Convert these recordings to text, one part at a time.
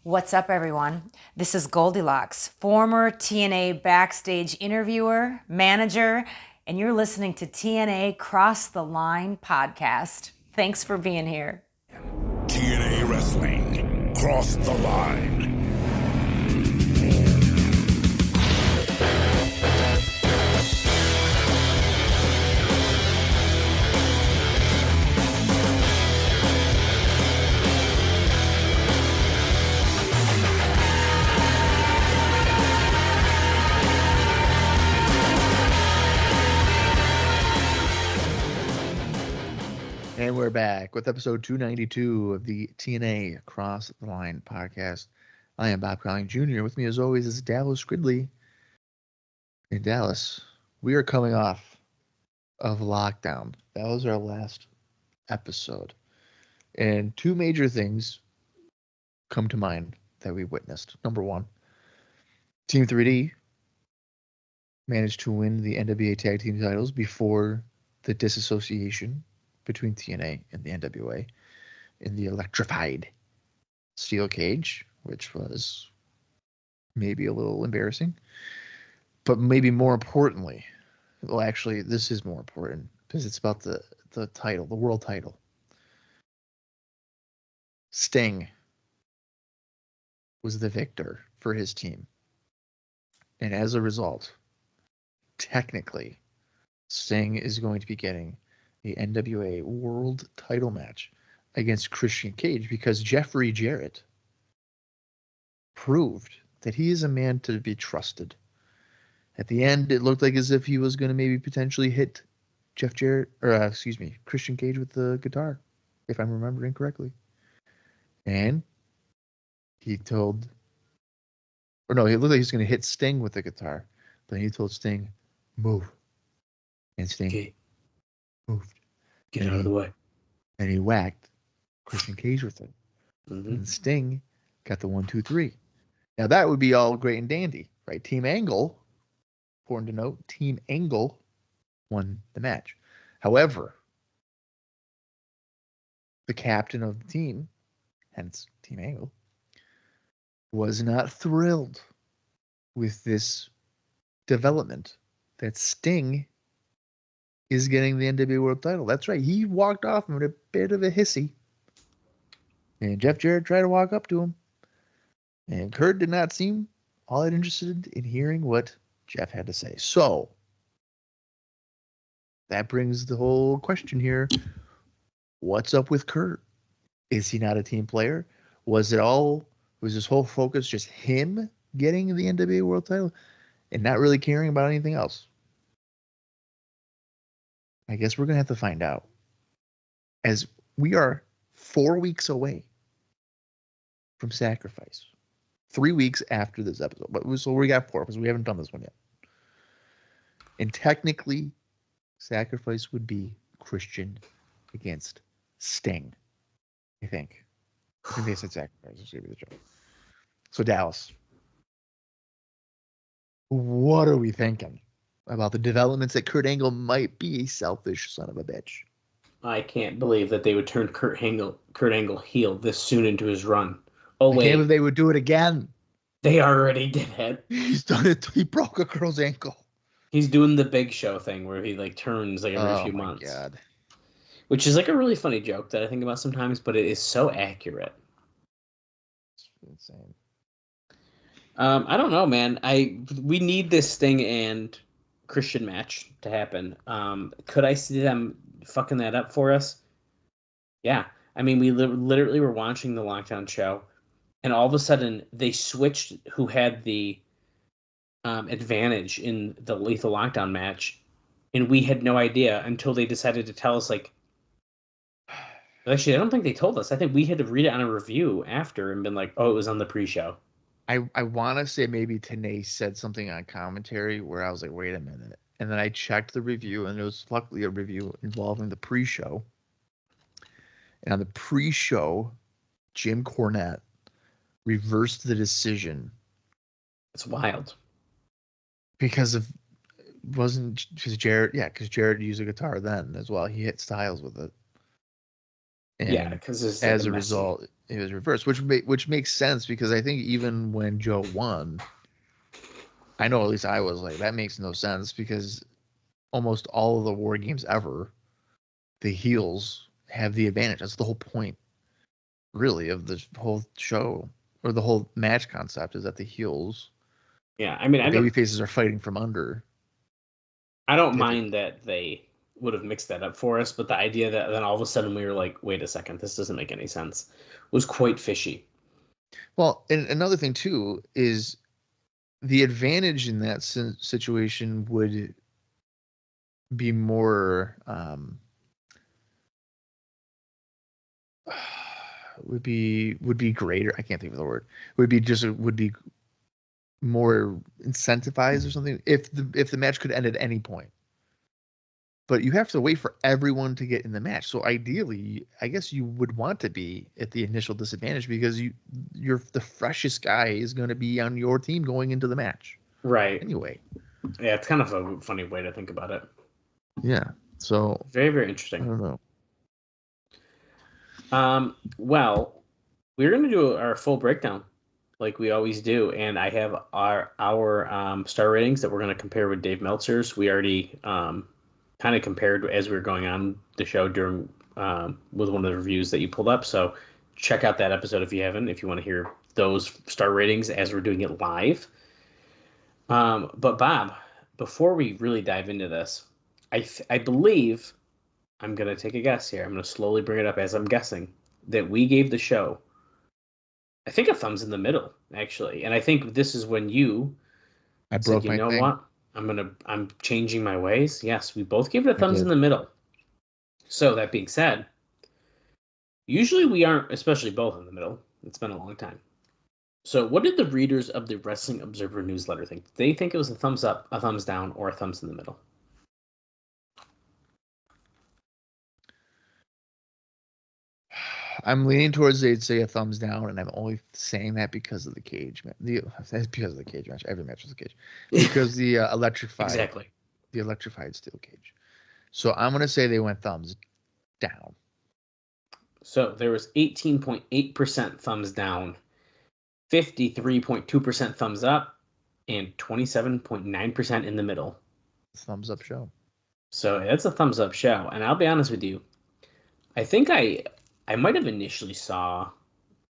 What's up, everyone? This is Goldilocks, former TNA backstage interviewer, manager, and you're listening to TNA Cross the Line podcast. Thanks for being here. TNA Wrestling, Cross the Line. And we're back with episode 292 of the TNA Across the Line podcast. I am Bob Colling Jr. With me, as always, is Dallas Gridley. In Dallas, we are coming off of lockdown. That was our last episode. And two major things come to mind that we witnessed. Number one, Team 3D managed to win the NWA Tag Team titles before the disassociation between TNA and the NWA in the electrified steel cage, which was maybe a little embarrassing. But maybe more importantly, well, actually, this is more important because it's about the title, the world title. Sting was the victor for his team. And as a result, technically, Sting is going to be getting the NWA World Title match against Christian Cage because Jeffrey Jarrett proved that he is a man to be trusted. At the end, it looked like as if he was going to maybe potentially hit Christian Cage with the guitar, if I'm remembering correctly. And it looked like he was going to hit Sting with the guitar. Then he told Sting, move. And Sting moved. Get out of the way. And he whacked Christian Cage with it. Mm-hmm. And Sting got the 1, 2, 3. Now that would be all great and dandy, right? Team Angle, important to note, Team Angle won the match. However, the captain of the team, hence Team Angle, was not thrilled with this development that Sting is getting the NWA World title. That's right. He walked off with a bit of a hissy. And Jeff Jarrett tried to walk up to him. And Kurt did not seem all that interested in hearing what Jeff had to say. So, that brings the whole question here. What's up with Kurt? Is he not a team player? Was this whole focus just him getting the NWA World title and not really caring about anything else? I guess we're going to have to find out, as we are 4 weeks away from Sacrifice. 3 weeks after this episode. So we got 4 because we haven't done this one yet. And technically, Sacrifice would be Christian against Sting, I think. I think they said Sacrifice. Let's see the joke. So Dallas, what are we thinking about the developments that Kurt Angle might be a selfish son of a bitch? I can't believe that they would turn Kurt Angle heel this soon into his run. Oh, wait. I can't believe they would do it again. They already did it. He's done it. He broke a girl's ankle. He's doing the Big Show thing where he turns every few months. Oh, my God. Which is a really funny joke that I think about sometimes, but it is so accurate. It's insane. I don't know, man. We need this Sting and Christian match to happen. Could I see them fucking that up for us? Yeah. I mean, we literally were watching the lockdown show, and all of a sudden they switched who had the advantage in the Lethal Lockdown match, and we had no idea until they decided to tell us. Actually, I don't think they told us. I think we had to read it on a review after and been like, oh, it was on the pre-show. I want to say maybe TNA said something on commentary where I was like, wait a minute. And then I checked the review, and it was luckily a review involving the pre-show. And on the pre-show, Jim Cornette reversed the decision. It's wild. Because Jarrett used a guitar then as well. He hit Styles with it. And because it's like as a messy. result, it was reversed, which makes sense because I think even when Joe won, I know at least I was like, that makes no sense because almost all of the war games ever, the heels have the advantage. That's the whole point, really, of the whole show or the whole match concept is that the heels, Yeah, I mean, the baby faces are fighting from under. I don't mind that they would have mixed that up for us, but the idea that then all of a sudden we were like, wait a second, this doesn't make any sense, was quite fishy. Well, and another thing too is the advantage in that situation would be more would be greater. I can't think of the word. Would be more incentivized or something if the match could end at any point. But you have to wait for everyone to get in the match. So ideally, I guess you would want to be at the initial disadvantage because you're the freshest guy is going to be on your team going into the match. Right. Anyway. Yeah, it's kind of a funny way to think about it. Yeah. So very, very interesting. I don't know. Well, we're gonna do our full breakdown like we always do, and I have our star ratings that we're gonna compare with Dave Meltzer's. We already kind of compared as we were going on the show during with one of the reviews that you pulled up. So check out that episode if you haven't, if you want to hear those star ratings as we're doing it live. But Bob, before we really dive into this, I believe I'm going to take a guess here. I'm going to slowly bring it up as I'm guessing that we gave the show, I think, a thumbs in the middle, actually. And I think this is when you said, you know what? I'm changing my ways. Yes, we both gave it a thumbs in the middle. So that being said, usually we aren't, especially both in the middle. It's been a long time. So what did the readers of the Wrestling Observer newsletter think? Did they think it was a thumbs up, a thumbs down, or a thumbs in the middle? I'm leaning towards they'd say a thumbs down, and I'm only saying that because of the cage match. That's because of the cage match. Every match was a cage. Because the electrified, the electrified steel cage. So I'm gonna say they went thumbs down. So there was 18.8% thumbs down, 53.2% thumbs up, and 27.9% in the middle. Thumbs up show. So it's a thumbs up show, and I'll be honest with you, I think I might have initially saw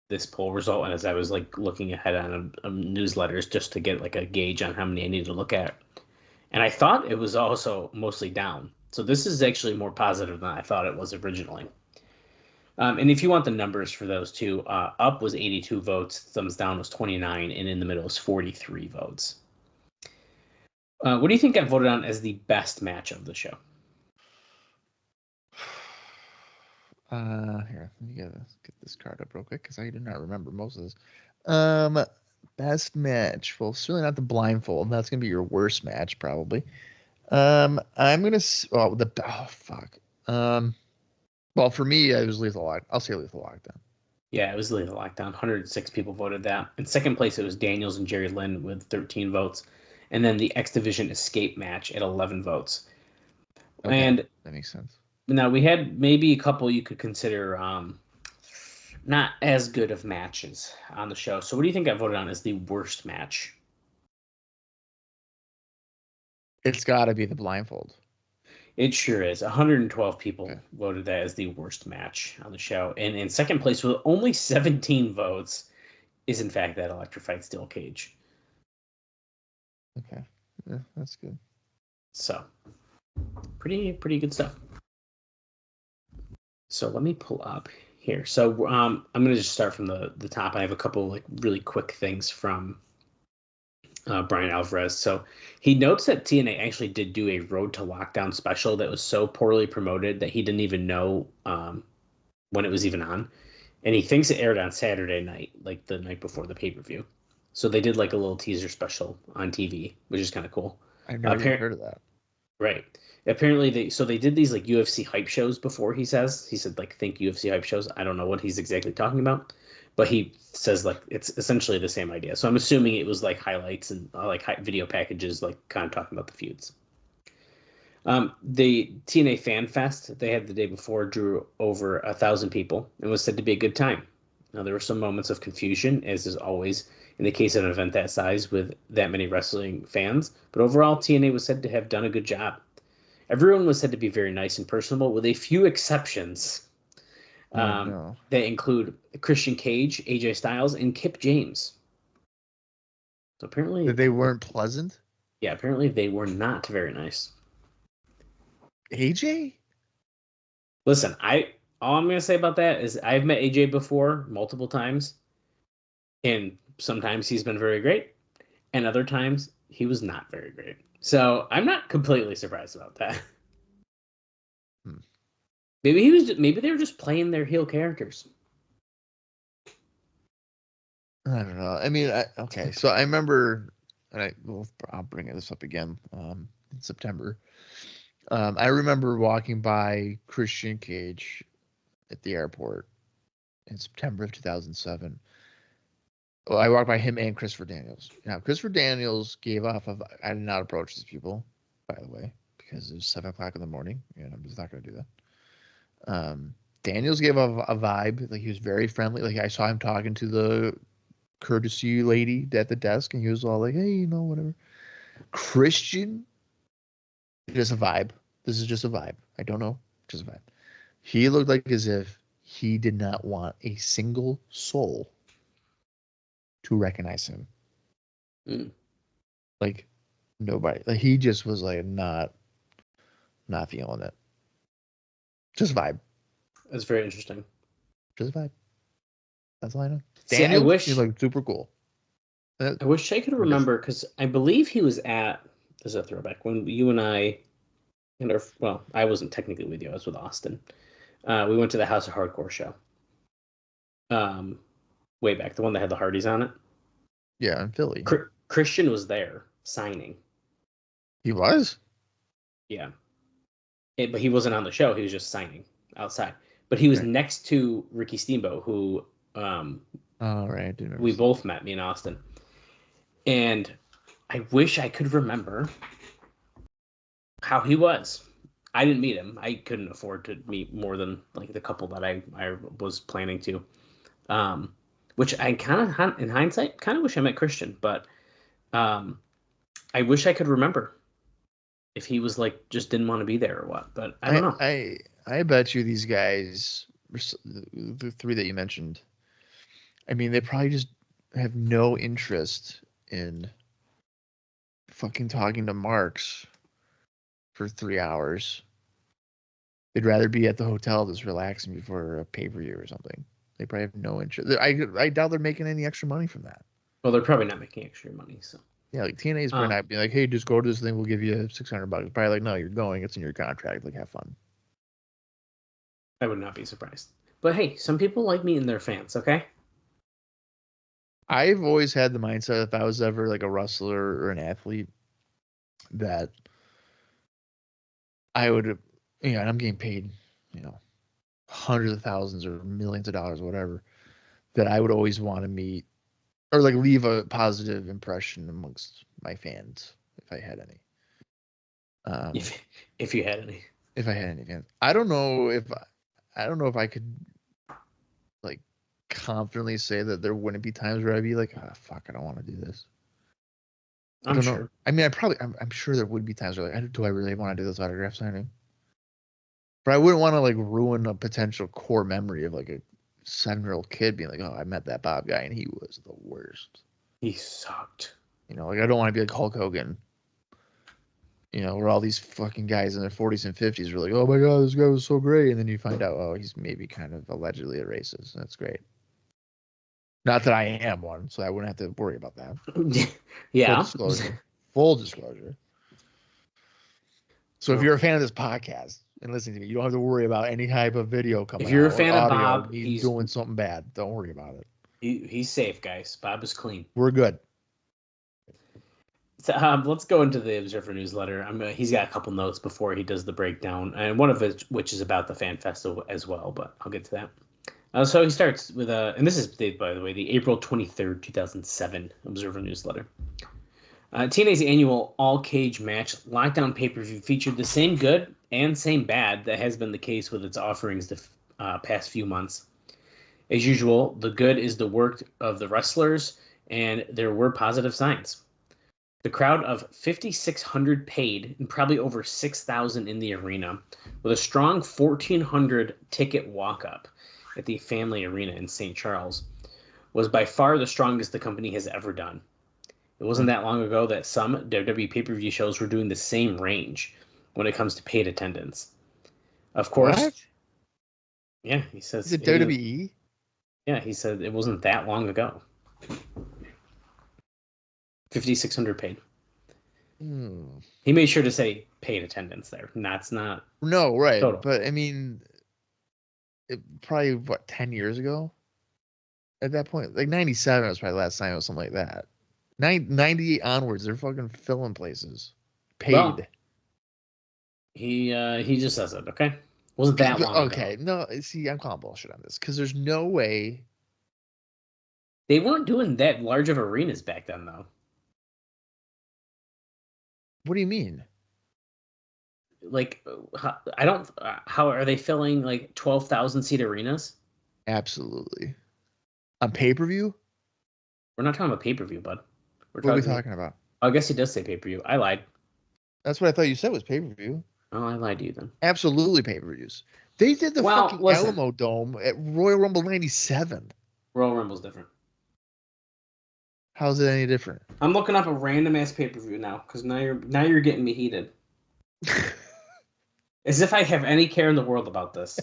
this poll result, and as I was like looking ahead on newsletters just to get like a gauge on how many I needed to look at, and I thought it was also mostly down. So this is actually more positive than I thought it was originally. And if you want the numbers for those two, up was 82 votes, thumbs down was 29, and in the middle was 43 votes. What do you think got voted on as the best match of the show? Here, let me get this card up real quick because I do not remember most of this. Best match. Well, certainly not the blindfold. That's gonna be your worst match, probably. I'm gonna. Fuck. Well, for me, it was Lethal Lockdown. I'll say Lethal Lockdown. Yeah, it was Lethal Lockdown. 106 people voted that. In second place, it was Daniels and Jerry Lynn with 13 votes. And then the X Division Escape match at 11 votes. Okay, and that makes sense. Now, we had maybe a couple you could consider not as good of matches on the show. So what do you think got voted on as the worst match? It's got to be the blindfold. It sure is. 112 people voted that as the worst match on the show. And in second place with only 17 votes is, in fact, that electrified steel cage. Okay. Yeah, that's good. So, pretty good stuff. So let me pull up here. So I'm going to just start from the top. I have a couple like really quick things from Brian Alvarez. So he notes that TNA actually did do a Road to Lockdown special that was so poorly promoted that he didn't even know when it was even on. And he thinks it aired on Saturday night, like the night before the pay-per-view. So they did like a little teaser special on TV, which is kind of cool. I've never even heard of that. Right. Apparently they did these like UFC hype shows before, he said like think UFC hype shows. I don't know what he's exactly talking about, but he says like it's essentially the same idea. So I'm assuming it was like highlights and like video packages, like kind of talking about the feuds. The TNA Fan Fest they had the day before drew over 1,000 people and was said to be a good time. Now, there were some moments of confusion, as is always in the case of an event that size with that many wrestling fans, but overall, TNA was said to have done a good job. Everyone was said to be very nice and personable, with a few exceptions that include Christian Cage, AJ Styles, and Kip James. So apparently... That they weren't pleasant? Yeah, apparently they were not very nice. AJ? Listen, all I'm going to say about that is I've met AJ before multiple times, and sometimes he's been very great, and other times he was not very great. So I'm not completely surprised about that. Maybe they were just playing their heel characters. I don't know. I mean, okay. So I remember, and I'll bring this up again in September. I remember walking by Christian Cage at the airport in September of 2007. Well, I walked by him and Christopher Daniels. Now, Christopher Daniels gave off of, I did not approach these people, by the way, because it was 7 o'clock in the morning, and I'm just not going to do that. Daniels gave off a vibe, like he was very friendly. Like I saw him talking to the courtesy lady at the desk, and he was all like, hey, whatever. Christian, just a vibe. This is just a vibe. I don't know, just a vibe. He looked like as if he did not want a single soul to recognize him. Like nobody. Like he just was like not feeling it. Just vibe. That's very interesting. Just vibe. That's all I know. Daniel, I wish he's like super cool. I wish I could remember because I believe he was at. This is a throwback when you and I, I wasn't technically with you. I was with Austin. We went to the House of Hardcore show. Way back, the one that had the Hardys on it. Yeah, in Philly. Christian was there signing. He was? Yeah. But he wasn't on the show. He was just signing outside. But he was next to Ricky Steamboat, who right. I do remember. We both met, me and Austin. And I wish I could remember how he was. I didn't meet him. I couldn't afford to meet more than like the couple that I was planning to. Which I kind of, in hindsight, kind of wish I met Christian, but I wish I could remember if he was like just didn't want to be there or what. But I don't know. I bet you these guys, the three that you mentioned, I mean, they probably just have no interest in fucking talking to Marks for 3 hours. They'd rather be at the hotel just relaxing before a pay-per-view or something. They probably have no interest. I doubt they're making any extra money from that. Well, they're probably not making extra money. So yeah, like TNA is probably not being like, hey, just go to this thing. We'll give you $600. Probably like, no, you're going. It's in your contract. Like, have fun. I would not be surprised. But hey, some people like meeting their fans. Okay. I've always had the mindset if I was ever like a wrestler or an athlete that I would, and I'm getting paid, hundreds of thousands or millions of dollars, whatever, that I would always want to meet or like leave a positive impression amongst my fans if I had any. If you had any. If I had any fans. I don't know if I could like confidently say that there wouldn't be times where I'd be like, fuck, I don't want to do this. I don't know. I mean, I'm sure there would be times where like, do I really want to do this autograph signing? But I wouldn't want to like ruin a potential core memory of like a 7-year-old kid being like, oh, I met that Bob guy and he was the worst. He sucked. Like I don't want to be like Hulk Hogan. Where all these fucking guys in their 40s and 50s are like, oh my God, this guy was so great. And then you find out, oh, he's maybe kind of allegedly a racist. That's great. Not that I am one, so I wouldn't have to worry about that. Yeah. Full disclosure. So if you're a fan of this podcast and listening to me, you don't have to worry about any type of video coming out. If you're a fan of audio, Bob, he's doing something bad. Don't worry about it. He's safe, guys. Bob is clean. We're good. So, let's go into the Observer newsletter. He's got a couple notes before he does the breakdown, and one of which is about the Fan Festival as well, but I'll get to that. So he starts with and this is, by the way, the April 23rd, 2007 Observer newsletter. TNA's annual all-cage match, Lockdown pay-per-view, featured the same good and same bad that has been the case with its offerings the past few months. As usual, the good is the work of the wrestlers, and there were positive signs. The crowd of 5,600 paid and probably over 6,000 in the arena, with a strong 1,400 ticket walk-up at the Family Arena in St. Charles, was by far the strongest the company has ever done. It wasn't that long ago that some WWE pay-per-view shows were doing the same range when it comes to paid attendance. Of course, What? yeah, he says. Is it WWE? Yeah, he said it wasn't that long ago. 5,600 paid. He made sure to say paid attendance there. That's not. No, right. Total. But I mean, probably 10 years ago. At that point, like 97 was probably the last time it was something like that. 98 onwards, they're fucking filling places. Paid. Well, he just says it. Okay, wasn't that long ago. Okay, no. See, I'm calling bullshit on this because there's no way. They weren't doing that large of arenas back then, though. What do you mean? Like, I don't. How are they filling like 12,000 seat arenas? Absolutely. On pay-per-view? We're not talking about pay-per-view, bud. What are we talking about? I guess he does say pay-per-view. I lied. That's what I thought you said was pay-per-view. Oh, I lied to you then. Absolutely pay-per-views. They did the fucking Alamo Dome at Royal Rumble 97. Royal Rumble's different. How's it any different? I'm looking up a random ass pay-per-view now because now you're getting me heated. As if I have any care in the world about this.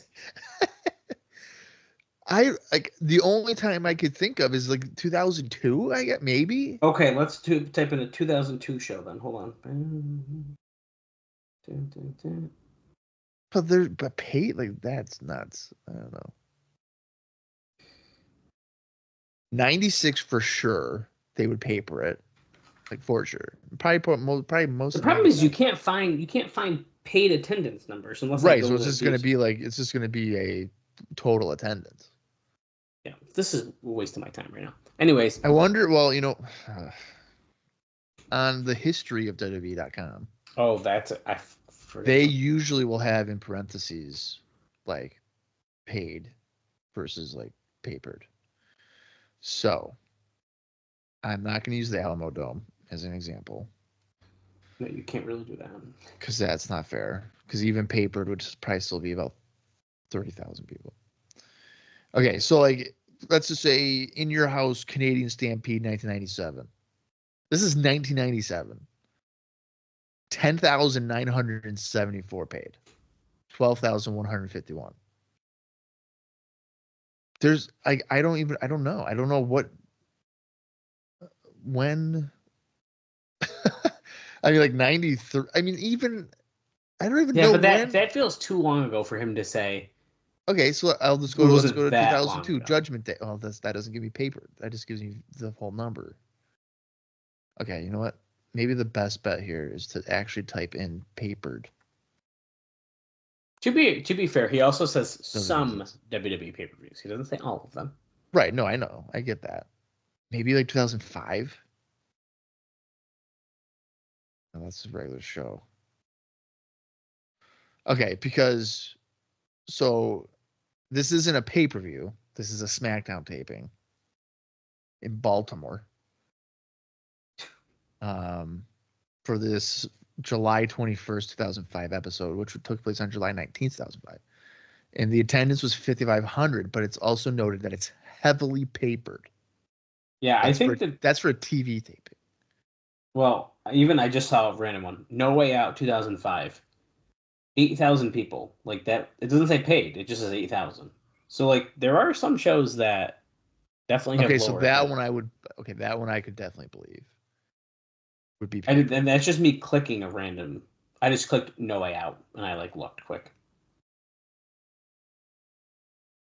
The only time I could think of is like 2002. I get maybe. Okay, let's type in a 2002 show then. Hold on. But paid like that's nuts. I don't know. 96 for sure. They would paper it, like for sure. Probably most. The problem is you can't find paid attendance numbers unless right. So it's just gonna be a total attendance. Yeah, this is a waste of my time right now. Anyways, I wonder. Well, on the history of WWE.com. Oh, they usually will have in parentheses like paid versus like papered. So I'm not going to use the Alamo Dome as an example. No, you can't really do that. Because that's not fair. Because even papered would probably still be about 30,000 people. Okay, so like, let's just say In Your House, Canadian Stampede, 1997. This is 1997. 10,974 paid. 12,151. There's I don't know. I don't know when. I mean, like 93. I mean, even I don't even know. Yeah, but that feels too long ago for him to say. Okay, so let's go to 2002 ago. Judgment Day. Oh, that doesn't give me paper. That just gives me the whole number. Okay, you know what? Maybe the best bet here is to actually type in papered. To be fair, he also says some WWE pay-per-views. He doesn't say all of them. Right. No, I know. I get that. Maybe like 2005. No, that's a regular show. Okay, because so this isn't a pay-per-view. This is a SmackDown taping in Baltimore. For this July 21st, 2005 episode, which took place on July 19th, 2005. And the attendance was 5,500, but it's also noted that it's heavily papered. Yeah, I think that's for a TV taping. Well, even I just saw a random one. No Way Out 2005. 8,000 people. Like that. It doesn't say paid. It just says 8,000. So like there are some shows that definitely have lower. So that one I could definitely believe. Would be paid. And that's just me clicking a random. I just clicked No Way Out and I like looked quick.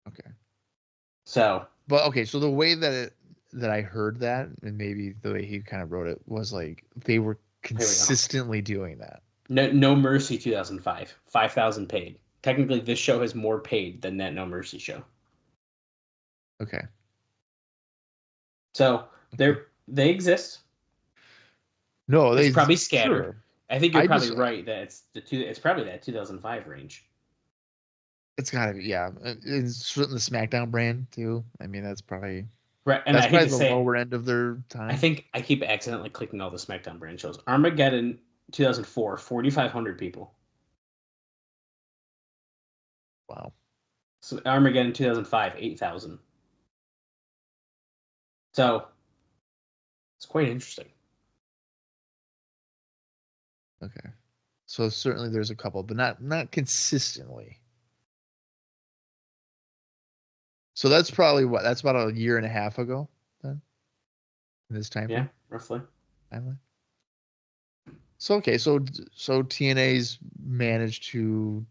Okay. So. But okay, so the way that I heard that, and maybe the way he kind of wrote it, was like they were consistently doing that. No Mercy 2005. 5,000 paid. Technically, this show has more paid than that No Mercy show. Okay. So they exist. No, It's probably scattered. Sure. I think you're probably right that it's probably that 2005 range. It's gotta be, yeah. It's the SmackDown brand too. I mean, that's probably Right, and I hate to the say lower end of their time. I think I keep accidentally clicking all the SmackDown brand shows. Armageddon 2004, 4,500 people. Wow. So Armageddon 2005, 8,000. So it's quite interesting. Okay. So certainly there's a couple, but not consistently. So that's probably that's about a year and a half ago then. In this time frame? Yeah, roughly. Timeline. So okay, so TNA's managed to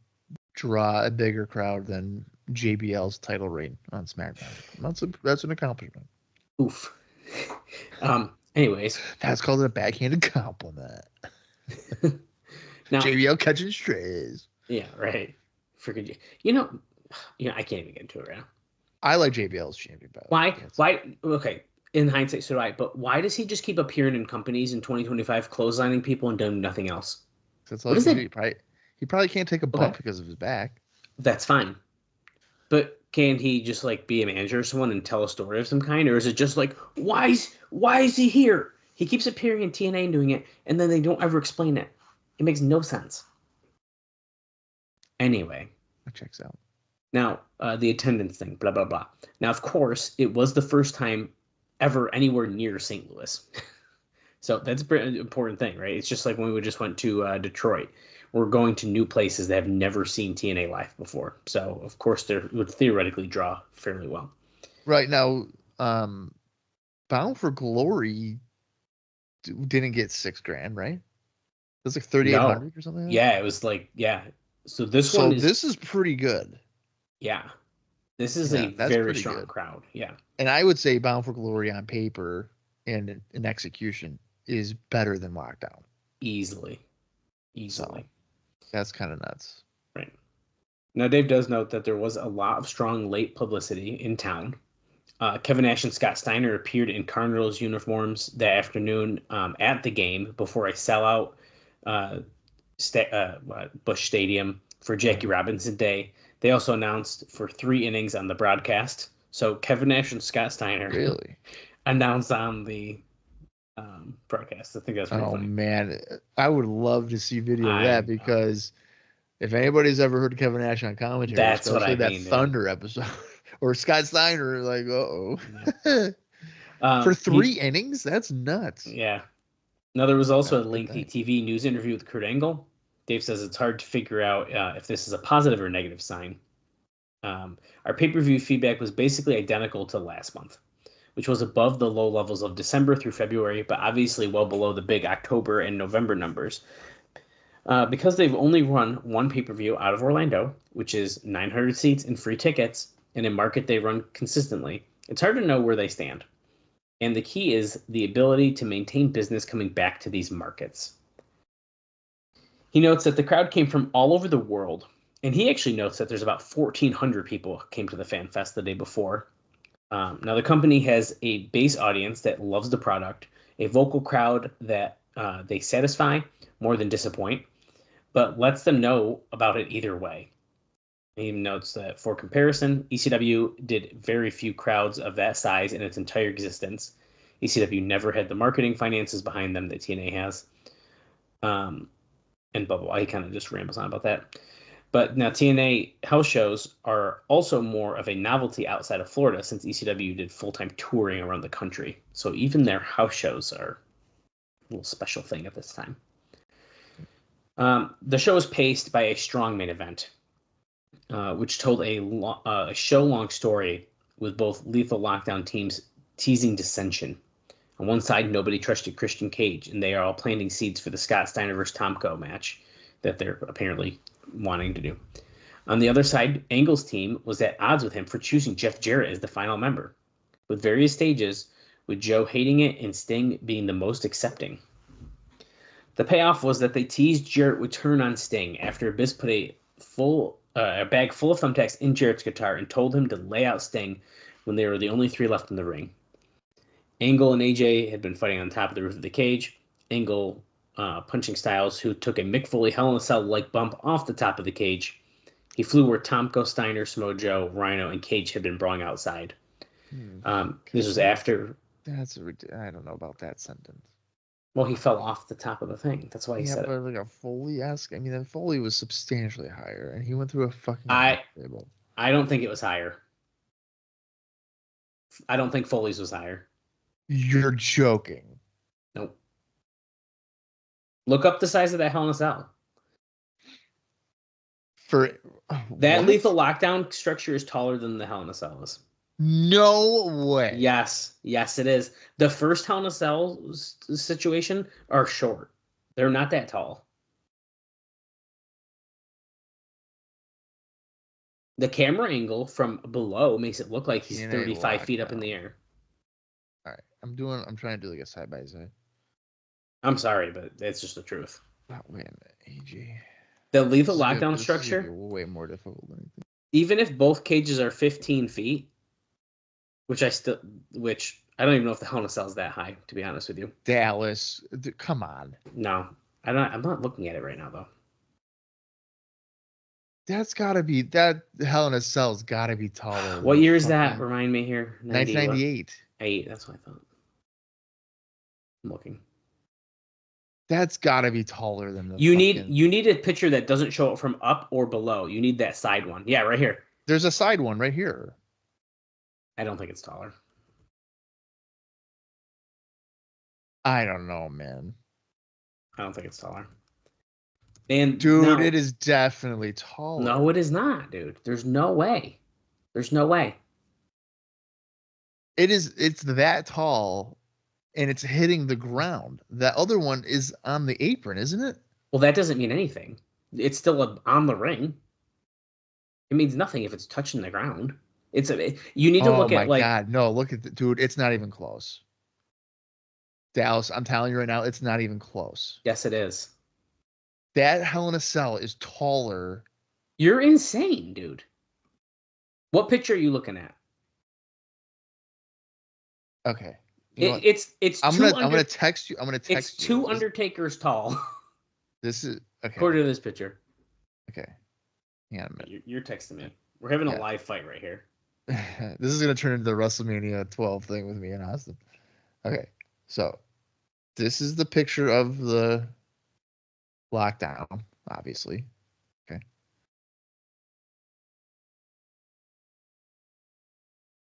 draw a bigger crowd than JBL's title reign on SmackDown. That's an accomplishment. Oof. Anyways, that's called a backhanded compliment. Now, JBL catching strays. Yeah, right. Freaking, I can't even get into it right now. I like JBL's champion. Why? Okay, in hindsight, so do I. But why does he just keep appearing in companies in 2025, clotheslining people and doing nothing else? That's all he probably can't take a bump because of his back. That's fine. But can he just be a manager or someone and tell a story of some kind, or is it just why is he here? He keeps appearing in TNA and doing it, and then they don't ever explain it. It makes no sense. Anyway, that checks out. Now, the attendance thing, blah, blah, blah. Now, of course, it was the first time ever anywhere near St. Louis. So that's an important thing, right? It's just like when we just went to Detroit. We're going to new places that have never seen TNA live before. So, of course, they would theoretically draw fairly well. Right. Now, Bound for Glory didn't get $6,000, right? It was like 3,800 or something. Yeah, it was So this is pretty good. Yeah. This is a very strong crowd. Yeah. And I would say Bound for Glory on paper and in execution is better than Lockdown. Easily. So, that's kind of nuts. Right. Now, Dave does note that there was a lot of strong late publicity in town. Kevin Nash and Scott Steiner appeared in Cardinals uniforms that afternoon at the game before a sellout Busch Stadium for Jackie Robinson Day. They also announced for 3 innings on the broadcast. So Kevin Nash and Scott Steiner announced on the broadcast. I think that's pretty funny. Oh, man. I would love to see video of that because if anybody's ever heard Kevin Nash on commentary, that's what I mean, that Thunder episode or Scott Steiner, for 3 innings? That's nuts. Yeah. Now, there was also a lengthy TV news interview with Kurt Angle. Dave says it's hard to figure out if this is a positive or negative sign. Our pay-per-view feedback was basically identical to last month, which was above the low levels of December through February, but obviously well below the big October and November numbers. Because they've only run one pay-per-view out of Orlando, which is 900 seats and free tickets, in a market they run consistently, it's hard to know where they stand. And the key is the ability to maintain business coming back to these markets. He notes that the crowd came from all over the world, and he actually notes that there's about 1,400 people came to the Fan Fest the day before. Now, the company has a base audience that loves the product, a vocal crowd that they satisfy more than disappoint, but lets them know about it either way. He notes that, for comparison, ECW did very few crowds of that size in its entire existence. ECW never had the marketing finances behind them that TNA has. And blah, blah, blah. He kind of just rambles on about that. But now TNA house shows are also more of a novelty outside of Florida since ECW did full-time touring around the country. So even their house shows are a little special thing at this time. The show is paced by a strong main event, which told a show-long story with both Lethal Lockdown teams teasing dissension. On one side, nobody trusted Christian Cage, and they are all planting seeds for the Scott Steiner vs. Tomko match that they're apparently wanting to do. On the other side, Angle's team was at odds with him for choosing Jeff Jarrett as the final member, with various stages, with Joe hating it and Sting being the most accepting. The payoff was that they teased Jarrett would turn on Sting after Abyss put a bag full of thumbtacks in Jarrett's guitar and told him to lay out Sting when they were the only 3 left in the ring. Angle and AJ had been fighting on top of the roof of the cage. Angle punching Styles, who took a Mick Foley Hell in a Cell-like bump off the top of the cage. He flew where Tomko, Steiner, Samoa Joe, Rhino, and Cage had been brawling outside. This was after... I don't know about that sentence. Well, he fell off the top of the thing. That's why he said but it. like a Foley-esque. I mean, then Foley was substantially higher, and he went through a fucking table. I don't think it was higher. I don't think Foley's was higher. You're joking. Nope. Look up the size of that Hell in a Cell. That Lethal Lockdown structure is taller than the Hell in a Cell is. No way. Yes, it is. The first Hell in a Cell situation are short. They're not that tall. The camera angle from below makes it look like he's TNA 35 feet up lockdown. in the air. All right, I'm trying to do like a side by side. I'm sorry, but it's just the truth. Oh, wait a minute, AJ. The Lethal Lockdown structure, this is way more difficult than anything. even if both cages are 15 feet, which I don't even know if the Hell in a Cell is that high, to be honest with you. Dallas, come on. No, I'm not looking at it right now though. That's gotta be that Hell in a Cell's gotta be taller. What year is that? Remind me here. 1998. 8. That's what I thought. I'm looking. That's gotta be taller than the. You need a picture that doesn't show it from up or below. You need that side one. Yeah, right here. There's a side one right here. I don't think it's taller. I don't know, man. I don't think it's taller. And dude, it is definitely taller. No, it is not, dude. There's no way. There's no way. It's that tall, and it's hitting the ground. That other one is on the apron, isn't it? Well, that doesn't mean anything. It's still on the ring. It means nothing if it's touching the ground. You need to look at like. Oh my god, no! Look at dude. It's not even close. Dallas, I'm telling you right now, it's not even close. Yes, it is. That Hell in a Cell is taller. You're insane, dude. What picture are you looking at? Okay. It's. I'm gonna text you. It's two Undertakers tall. This is okay. According to this picture. Okay. Hang on a minute. You're texting me. We're having a live fight right here. This is gonna turn into the WrestleMania 12 thing with me and Austin. Okay. So this is the picture of the lockdown, obviously. Okay.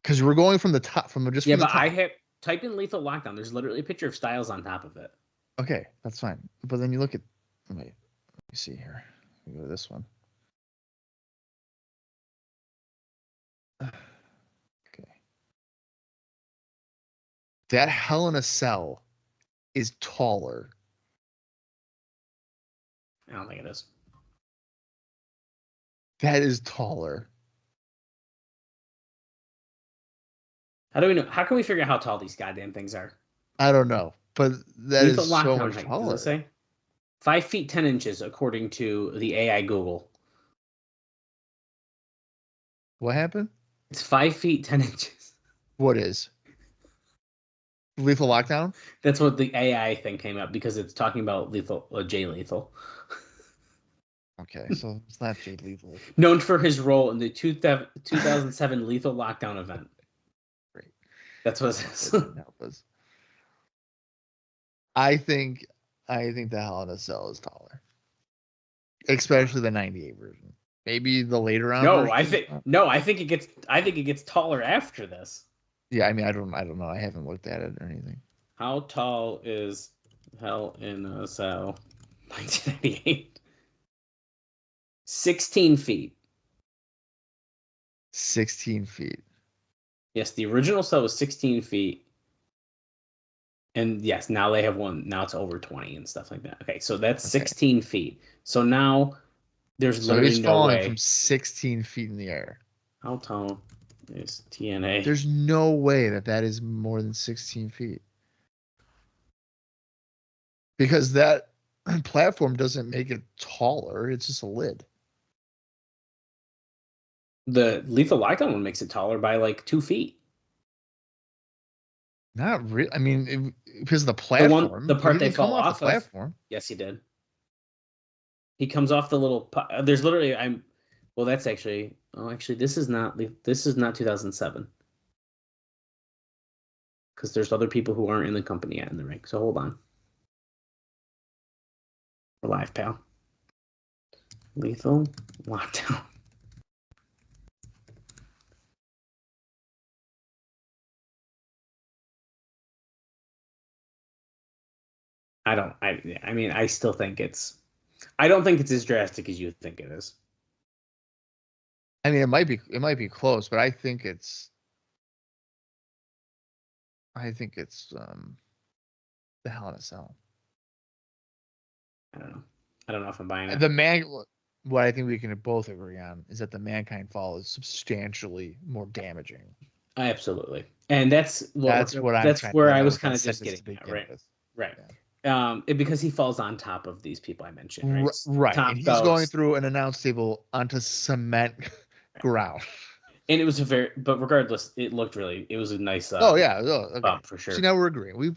Because we're going from the top, type in Lethal Lockdown. There's literally a picture of Styles on top of it. Okay, that's fine. But then you look at, wait, let me see here. Let me go to this one. Okay. That Hell in a Cell is taller. I don't think it is. That is taller. How do we know? How can we figure out how tall these goddamn things are? I don't know, but that is so much height, taller. Does it say? 5 feet 10 inches, according to the AI Google. What happened? It's 5 feet 10 inches. What is? Lethal Lockdown? That's what the AI thing came up because it's talking about Jay Lethal. Okay, so it's not Jay Lethal. Known for his role in the 2007 Lethal Lockdown event. Great. That's what it is. I think the Hell in a Cell is taller, especially the '98 version. Maybe the later on. I think it gets taller after this. Yeah, I mean, I don't know. I haven't looked at it or anything. How tall is Hell in a Cell 1998? 16 feet. 16 feet. Yes, the original cell was 16 feet. And yes, now they have one. Now it's over 20 and stuff like that. Okay, so that's 16 feet. So now there's literally no way. From 16 feet in the air. How tall is TNA? There's no way that is more than 16 feet. Because that platform doesn't make it taller. It's just a lid. The Lethal Lockdown one makes it taller by like 2 feet. Not really. I mean, because of the platform. The part he they didn't come fall off the off of. platform. Yes, he did. He comes off the little. There's literally Well, that's actually. Oh, actually, this is not 2007. Because there's other people who aren't in the company yet in the ring. So hold on. We're live, pal. Lethal Lockdown. I mean, I still think I don't think it's as drastic as you think it is. I mean, it might be close, but I think it's the Hell in a Cell. I don't know. I don't know if I'm buying it. What I think we can both agree on is that the Mankind Fall is substantially more damaging. Absolutely, and that's where I was kind of just getting at, right? With. Right. Yeah. Because he falls on top of these people I mentioned, right? Right, Top and he's goats. going through an announce table onto cement ground. And it was but regardless, it was a nice. Okay. Bump for sure. See, now we're agreeing. We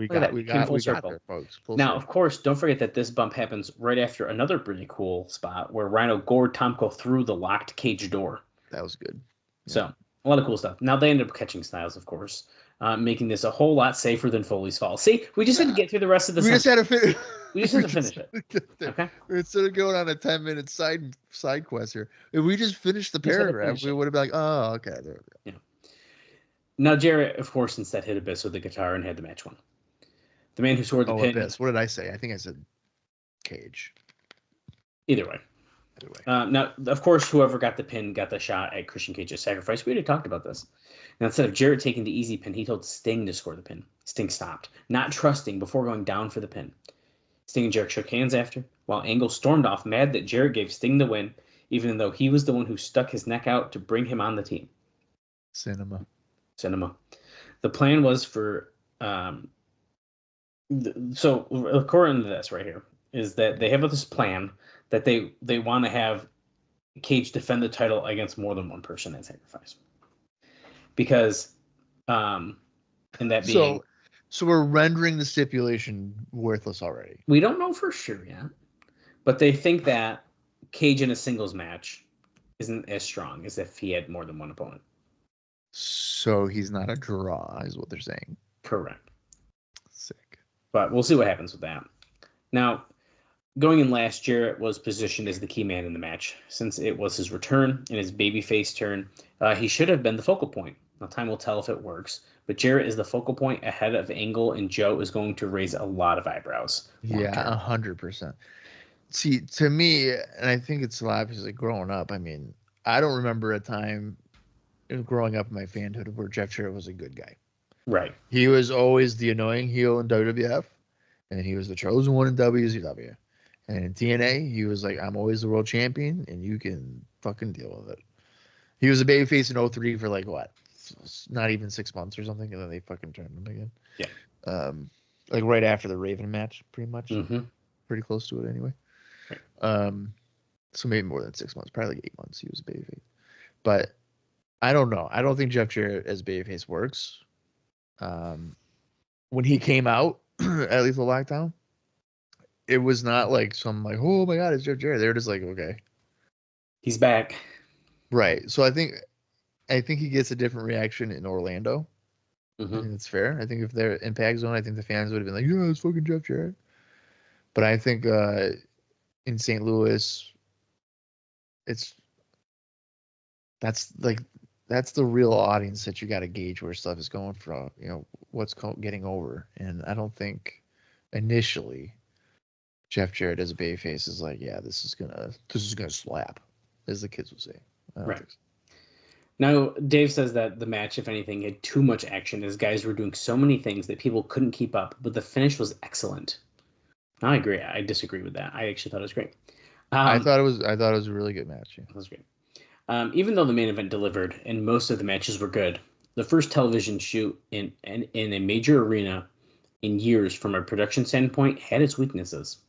got there, folks. Now, of course, don't forget that this bump happens right after another really cool spot where Rhino gored Tomko through the locked cage door. That was good. Yeah. So a lot of cool stuff. Now they ended up catching Styles, of course, making this a whole lot safer than Foley's fall. See, we just had to get through the rest of the. We just had to finish. We just had to finish it. Okay. Instead of going on a 10-minute side quest here, if we just finished the paragraph, we would have been like, oh, okay, there we go. Yeah. Now Jarrett, of course, instead hit Abyss with the guitar and had the match won. The man who scored the pin. Abyss. What did I say? I think I said Cage. Either way. Now, of course, whoever got the pin got the shot at Christian Cage's sacrifice. We already talked about this. Now, instead of Jarrett taking the easy pin, he told Sting to score the pin. Sting stopped, not trusting before going down for the pin. Sting and Jarrett shook hands after, while Angle stormed off, mad that Jarrett gave Sting the win, even though he was the one who stuck his neck out to bring him on the team. Cinema. The plan was for... so, according to this right here, is that they have this plan that they want to have Cage defend the title against more than one person at sacrifice. Because, and that being... So we're rendering the stipulation worthless already. We don't know for sure yet, but they think that Cage in a singles match isn't as strong as if he had more than one opponent. So he's not a draw, is what they're saying. Correct. Sick. But we'll see what happens with that. Now, going in last, Jarrett was positioned as the key man in the match. Since it was his return and his babyface turn, he should have been the focal point. Now, time will tell if it works. But Jarrett is the focal point ahead of Angle, and Joe is going to raise a lot of eyebrows. Yeah, 100%. See, to me, and I think it's obviously growing up, I mean, I don't remember a time growing up in my fanhood where Jeff Jarrett was a good guy. Right. He was always the annoying heel in WWF, and he was the chosen one in WCW. And in TNA, he was like, I'm always the world champion, and you can fucking deal with it. He was a babyface in 03 for like, what? Not even 6 months or something, and then they fucking turned him again. Yeah. Like right after the Raven match, pretty much. Mm-hmm. Pretty close to it anyway. Right. So maybe more than 6 months, probably like 8 months he was a babyface. But I don't know. I don't think Jeff Jarrett as babyface works. When he came out, at Lethal Lockdown, it was not like some like, oh my god, it's Jeff Jarrett. They were just like, okay. He's back. Right. So I think he gets a different reaction in Orlando. Mm-hmm. And it's fair. I think if they're Impact Zone, I think the fans would have been like, yeah, it's fucking Jeff Jarrett. But I think in St. Louis, that's the real audience that you got to gauge where stuff is going from, what's getting over. And I don't think initially Jeff Jarrett as a babyface is like, yeah, this is gonna slap, as the kids would say. Right. Now, Dave says that the match, if anything, had too much action as guys were doing so many things that people couldn't keep up, but the finish was excellent. I agree. I disagree with that. I actually thought it was great. I thought it was a really good match. Yeah. It was great. Even though the main event delivered and most of the matches were good, the first television shoot in a major arena in years from a production standpoint had its weaknesses.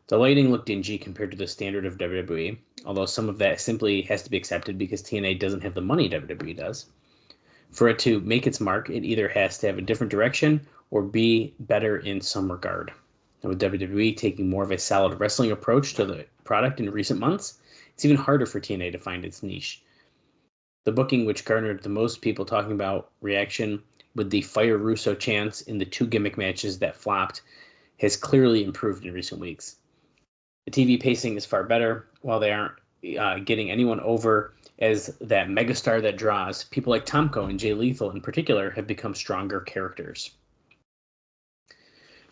The lighting looked dingy compared to the standard of WWE, although some of that simply has to be accepted because TNA doesn't have the money WWE does. For it to make its mark, it either has to have a different direction or be better in some regard. And with WWE taking more of a solid wrestling approach to the product in recent months, it's even harder for TNA to find its niche. The booking, which garnered the most people talking about reaction with the Fire Russo chants in the 2 gimmick matches that flopped, has clearly improved in recent weeks. The TV pacing is far better, while they aren't getting anyone over as that megastar that draws. People like Tomko and Jay Lethal in particular have become stronger characters.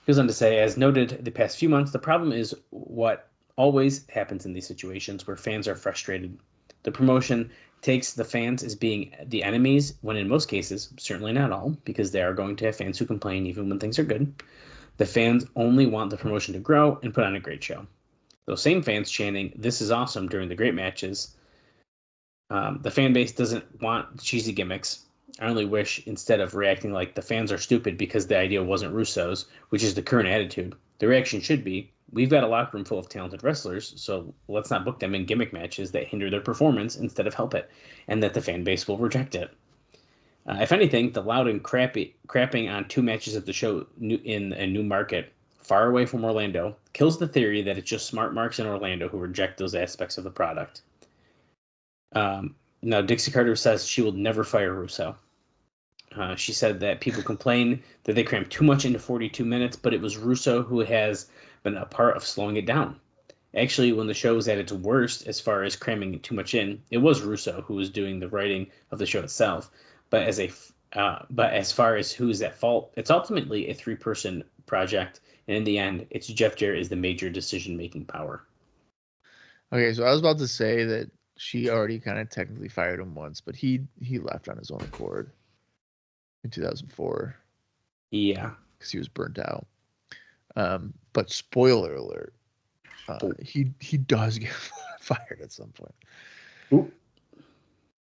Goes on to say, as noted the past few months, the problem is what always happens in these situations where fans are frustrated. The promotion takes the fans as being the enemies, when in most cases, certainly not all, because they are going to have fans who complain even when things are good. The fans only want the promotion to grow and put on a great show. Those same fans chanting, "This is awesome" during the great matches. The fan base doesn't want cheesy gimmicks. I only wish, instead of reacting like the fans are stupid because the idea wasn't Russo's, which is the current attitude, the reaction should be, we've got a locker room full of talented wrestlers, so let's not book them in gimmick matches that hinder their performance instead of help it, and that the fan base will reject it. If anything, the loud and crapping on 2 matches at the show in a new market, far away from Orlando, kills the theory that it's just smart marks in Orlando who reject those aspects of the product. Now, Dixie Carter says she will never fire Russo. She said that people complain that they crammed too much into 42 minutes, but it was Russo who has been a part of slowing it down. Actually, when the show was at its worst as far as cramming too much in, it was Russo who was doing the writing of the show itself. But as far as who's at fault, it's ultimately a 3-person project, and in the end, it's Jeff Jarrett is the major decision-making power. Okay, so I was about to say that she already kind of technically fired him once, but he left on his own accord in 2004. Yeah, because he was burnt out. But spoiler alert, he does get fired at some point. Ooh.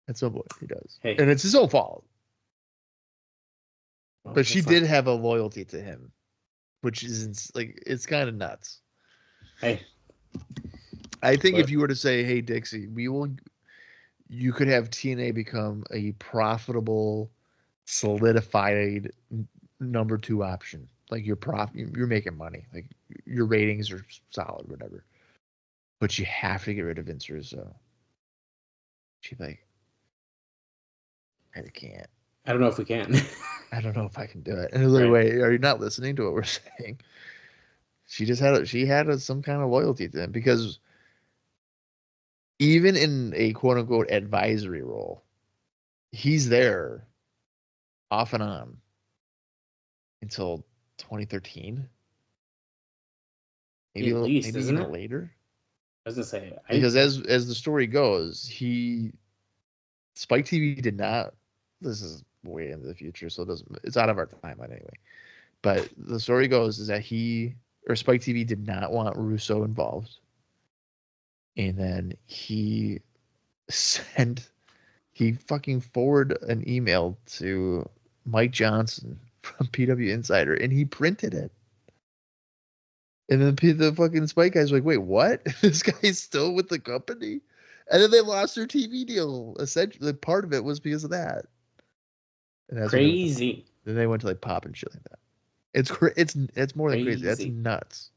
At some point, he does, hey. And it's his own fault. Well, but she did have a loyalty to him, which is like it's kind of nuts. Hey. I think if you were to say, "Hey Dixie, you could have TNA become a profitable, solidified number 2 option. Like you're making money, like your ratings are solid, whatever. But you have to get rid of Vince Russo." She'd be like, "I can't. I don't know if we can." I don't know if I can do it." And it's like, "Wait, are you not listening to what we're saying?" She just had some kind of loyalty to him, because even in a quote unquote advisory role, he's there off and on until 2013. Maybe at least, maybe isn't even it? later. I was gonna say, because as the story goes, Spike TV did not. This is way into the future, so it's out of our timeline anyway. But the story goes is that Spike TV did not want Russo involved, and then he fucking forwarded an email to Mike Johnson from PW Insider, and he printed it. And then the fucking Spike guys were like, "Wait, what? This guy's still with the company?" And then they lost their TV deal. Essentially, part of it was because of that. And that's crazy. Then they went to like Pop and shit like that. It's more than crazy. That's nuts.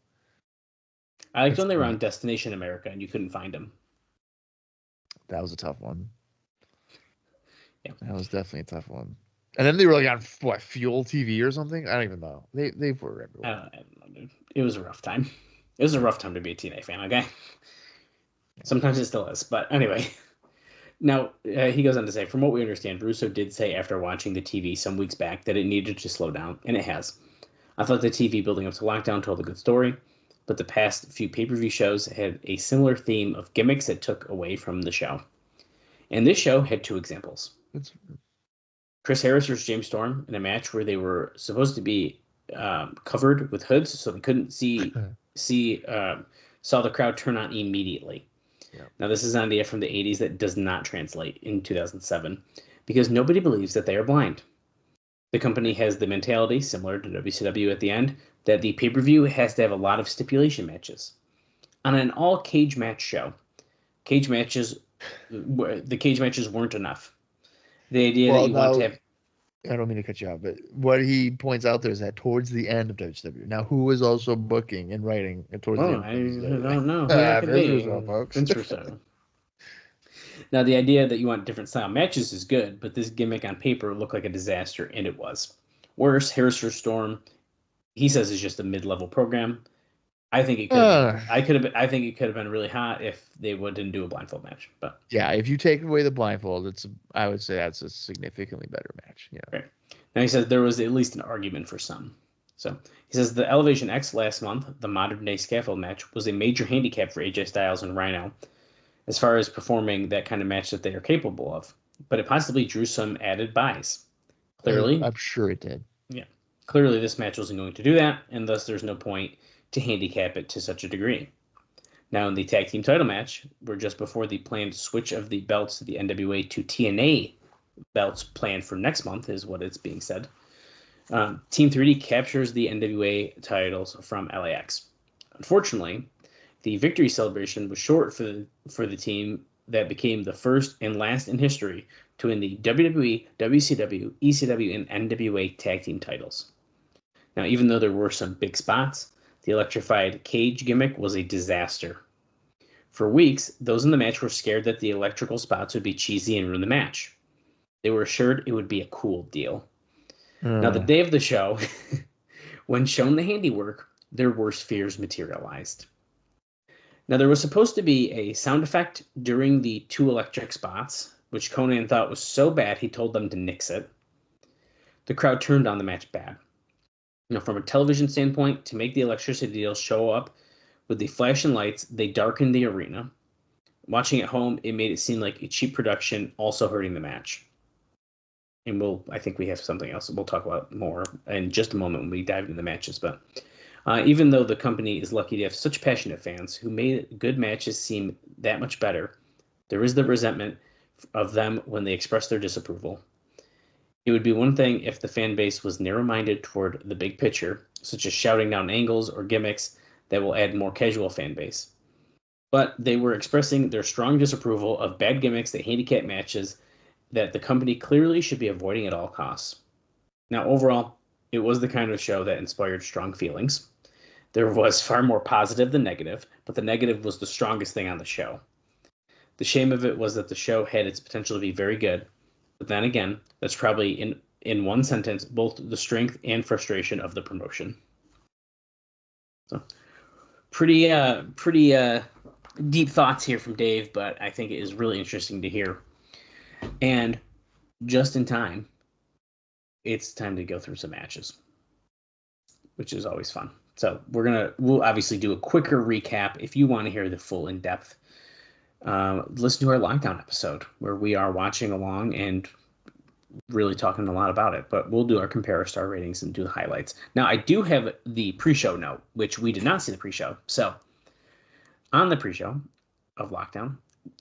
I liked when they were on Destination America and you couldn't find them. That was a tough one. Yeah, that was definitely a tough one. And then they were like on what, Fuel TV or something? I don't even know. They were everywhere. I don't know, dude. It was a rough time. It was a rough time to be a TNA fan. Okay. Sometimes it still is, but anyway. Now, he goes on to say, from what we understand, Russo did say after watching the TV some weeks back that it needed to slow down, and it has. I thought the TV building up to Lockdown told a good story, but the past few pay-per-view shows had a similar theme of gimmicks that took away from the show. And this show had 2 examples. Chris Harris versus James Storm in a match where they were supposed to be covered with hoods, so they couldn't saw the crowd turn on immediately. Yeah. Now, this is an idea from the 80s that does not translate in 2007 because nobody believes that they are blind. The company has the mentality, similar to WCW at the end, that the pay-per-view has to have a lot of stipulation matches. On an all-cage match show, the cage matches weren't enough. The idea that you want to have... I don't mean to cut you off, but what he points out there is that towards the end of WCW. Now, who was also booking and writing towards the Oh, end I of WCW? don't know who that could There's be. the result, folks. Vince Russo. Now, the idea that you want different style matches is good, but this gimmick on paper looked like a disaster, and it was. Worse, Harrison Storm, he says, is just a mid-level program. I think it could. I think it could have been really hot if they wouldn't do a blindfold match. But yeah, if you take away the blindfold, I would say that's a significantly better match. Yeah. right. Now he says there was at least an argument for some. So he says the Elevation X last month, the modern day scaffold match, was a major handicap for AJ Styles and Rhino, as far as performing that kind of match that they are capable of. But it possibly drew some added buys. Clearly, I'm sure it did. Yeah. Clearly, this match wasn't going to do that, and thus there's no point to handicap it to such a degree. Now, in the tag team title match, we're just before the planned switch of the belts to the NWA to TNA belts planned for next month, is what it's being said. Team 3D captures the NWA titles from LAX. Unfortunately, the victory celebration was short for the team that became the first and last in history to win the WWE, WCW, ECW, and NWA tag team titles. Now, even though there were some big spots, the electrified cage gimmick was a disaster. For weeks, those in the match were scared that the electrical spots would be cheesy and ruin the match. They were assured it would be a cool deal. Now, the day of the show, when shown the handiwork, their worst fears materialized. Now, there was supposed to be a sound effect during the two electric spots, which Conan thought was so bad he told them to nix it. The crowd turned on the match bad. From a television standpoint, to make the electricity deal show up with the flashing lights, they darkened the arena. Watching at home, it made it seem like a cheap production, also hurting the match. And I think we have something else we'll talk about more in just a moment when we dive into the matches. But even though the company is lucky to have such passionate fans who made good matches seem that much better, there is the resentment of them when they express their disapproval. It would be one thing if the fan base was narrow-minded toward the big picture, such as shouting down angles or gimmicks that will add more casual fan base. But they were expressing their strong disapproval of bad gimmicks that handicap matches that the company clearly should be avoiding at all costs. Now, overall, it was the kind of show that inspired strong feelings. There was far more positive than negative, but the negative was the strongest thing on the show. The shame of it was that the show had its potential to be very good, but then again, that's probably in one sentence both the strength and frustration of the promotion. So, pretty deep thoughts here from Dave, but I think it is really interesting to hear. And just in time, it's time to go through some matches, which is always fun. So we'll obviously do a quicker recap. If you want to hear the full in-depth, listen to our lockdown episode where we are watching along and really talking a lot about it. But we'll do our compare star ratings and do the highlights. Now, I do have the pre-show note, which we did not see the pre-show. So on the pre-show of lockdown,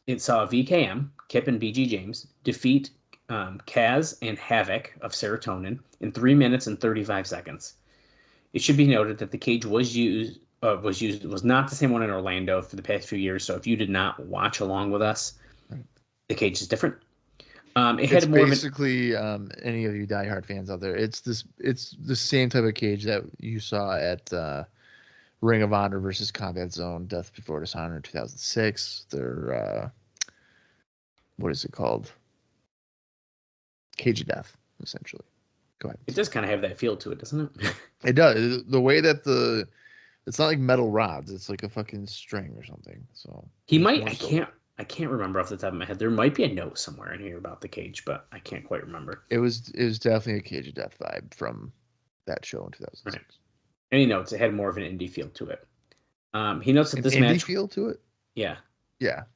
it saw VKM, Kip and BG James, defeat Kaz and Havoc of Serotonin in 3 minutes and 35 seconds. It should be noted that the cage was not the same one in Orlando for the past few years. So if you did not watch along with us, the cage is different. It's basically any of you diehard fans out there. It's the same type of cage that you saw at Ring of Honor versus Combat Zone, Death Before Dishonor in 2006. They're what is it called? Cage of Death, essentially. Go ahead. It does kind of have that feel to it, doesn't it? It does. The way that it's not like metal rods. It's like a fucking string or something. So I can't remember off the top of my head. There might be a note somewhere in here about the cage, but I can't quite remember. It was definitely a Cage of Death vibe from that show in 2006. Right. And he notes it had more of an indie feel to it. He notes that this match indie feel to it. Yeah,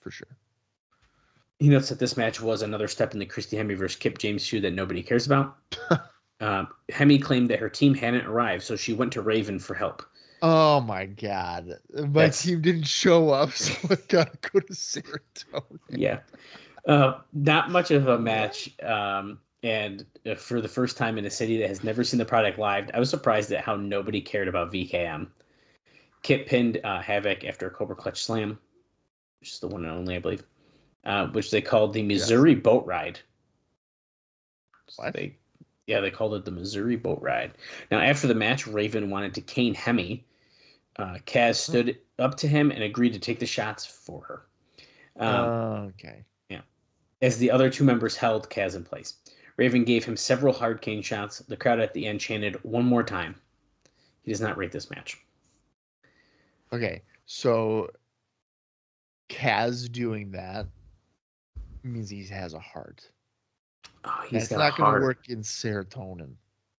for sure. He notes that this match was another step in the Christy Hemme versus Kip James feud that nobody cares about. Hemme claimed that her team hadn't arrived, so she went to Raven for help. Oh my God. My team didn't show up, so I gotta go to Serotonin. Yeah. Not much of a match. And for the first time in a city that has never seen the product live, I was surprised at how nobody cared about VKM. Kip pinned Havoc after a Cobra Clutch Slam, which is the one and only, I believe, which they called the Missouri Boat Ride. What? Yeah, they called it the Missouri Boat Ride. Now, after the match, Raven wanted to cane Hemi. Kaz stood up to him and agreed to take the shots for her. Okay. Yeah. As the other two members held Kaz in place. Raven gave him several hard cane shots. The crowd at the end chanted one more time. He does not rate this match. Okay, so Kaz doing that means he has a heart. Oh, he's That's got not a going to heart. work in serotonin.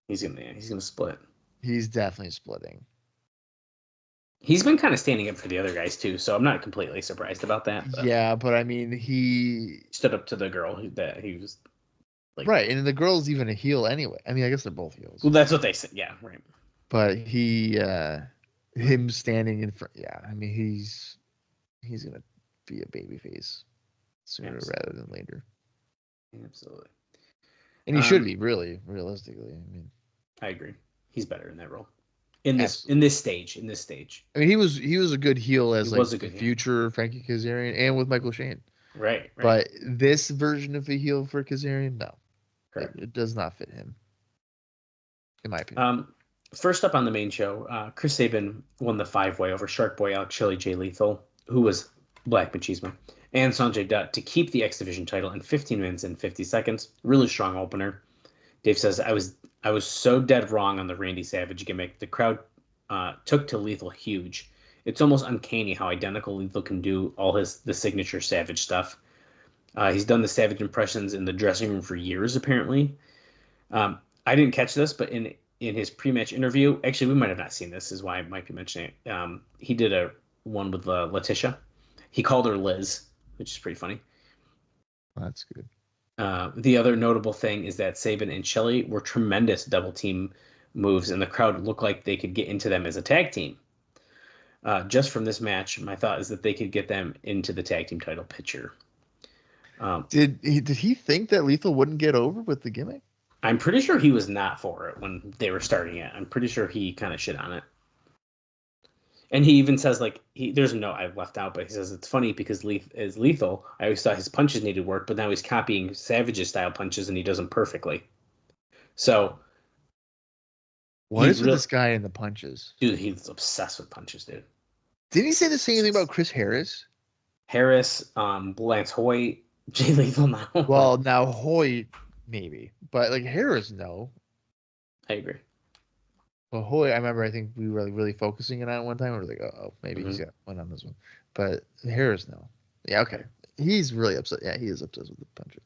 He's gonna split. He's definitely splitting. He's been kind of standing up for the other guys too, so I'm not completely surprised about that. But Yeah, but I mean, he stood up to the girl that he was like. right, and the girl's even a heel anyway. I mean, I guess they're both heels. Well, that's what they said. Yeah, right. But him standing in front. Yeah, I mean, he's gonna be a babyface sooner rather than later. Absolutely. And he should be, really, realistically. I mean, I agree. He's better in that role. In this stage. I mean, he was a good heel as like the future Frankie Kazarian and with Michael Shane. Right. But this version of a heel for Kazarian, no. Correct. It does not fit him, in my opinion. First up on the main show, Chris Sabin won the 5-way over Shark Boy Alex Shelley, Jay Lethal, who was Black Machismo, and Sanjay Dutt to keep the X Division title in 15 minutes and 50 seconds. Really strong opener. Dave says, I was so dead wrong on the Randy Savage gimmick. The crowd took to Lethal huge. It's almost uncanny how identical Lethal can do all the signature Savage stuff. He's done the Savage impressions in the dressing room for years, apparently. I didn't catch this, but in his pre-match interview, actually, we might have not seen this, is why I might be mentioning it. He did a one with Letitia. He called her Liz, which is pretty funny. That's good. The other notable thing is that Sabin and Shelley were tremendous double team moves, and the crowd looked like they could get into them as a tag team. Just from this match, my thought is that they could get them into the tag team title picture. Did he think that Lethal wouldn't get over with the gimmick? I'm pretty sure he was not for it when they were starting it. I'm pretty sure he kind of shit on it. And he even says, like, there's a note I've left out, but he says it's funny because as Lethal, I always thought his punches needed work, but now he's copying Savage's style punches and he does them perfectly. So, what is with this guy in the punches? Dude, he's obsessed with punches, dude. Didn't he say the same thing about Chris Harris? Lance Hoyt, Jay Lethal now. Well, now Hoyt, maybe. But, like, Harris, no. I agree. Well, Hoyt, I remember, I think we were really focusing on it one time. We were like, oh, maybe he's got one on this one. But Harris, no. Yeah, okay. He's really upset. Yeah, he is obsessed with the punches.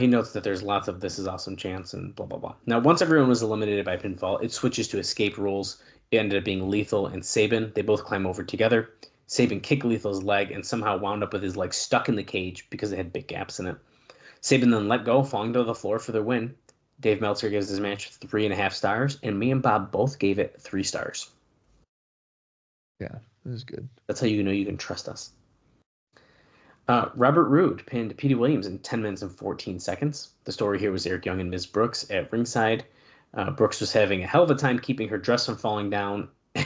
He notes that there's lots of "this is awesome" chants and blah, blah, blah. Now, once everyone was eliminated by pinfall, it switches to escape rules. It ended up being Lethal and Sabin. They both climb over together. Sabin kicked Lethal's leg and somehow wound up with his leg stuck in the cage because it had big gaps in it. Sabin then let go, falling to the floor for the win. Dave Meltzer gives his match 3.5 stars, and me and Bob both gave it 3 stars. Yeah, it was good. That's how you know you can trust us. Robert Roode pinned Petey Williams in 10 minutes and 14 seconds. The story here was Eric Young and Ms. Brooks at ringside. Brooks was having a hell of a time keeping her dress from falling down, so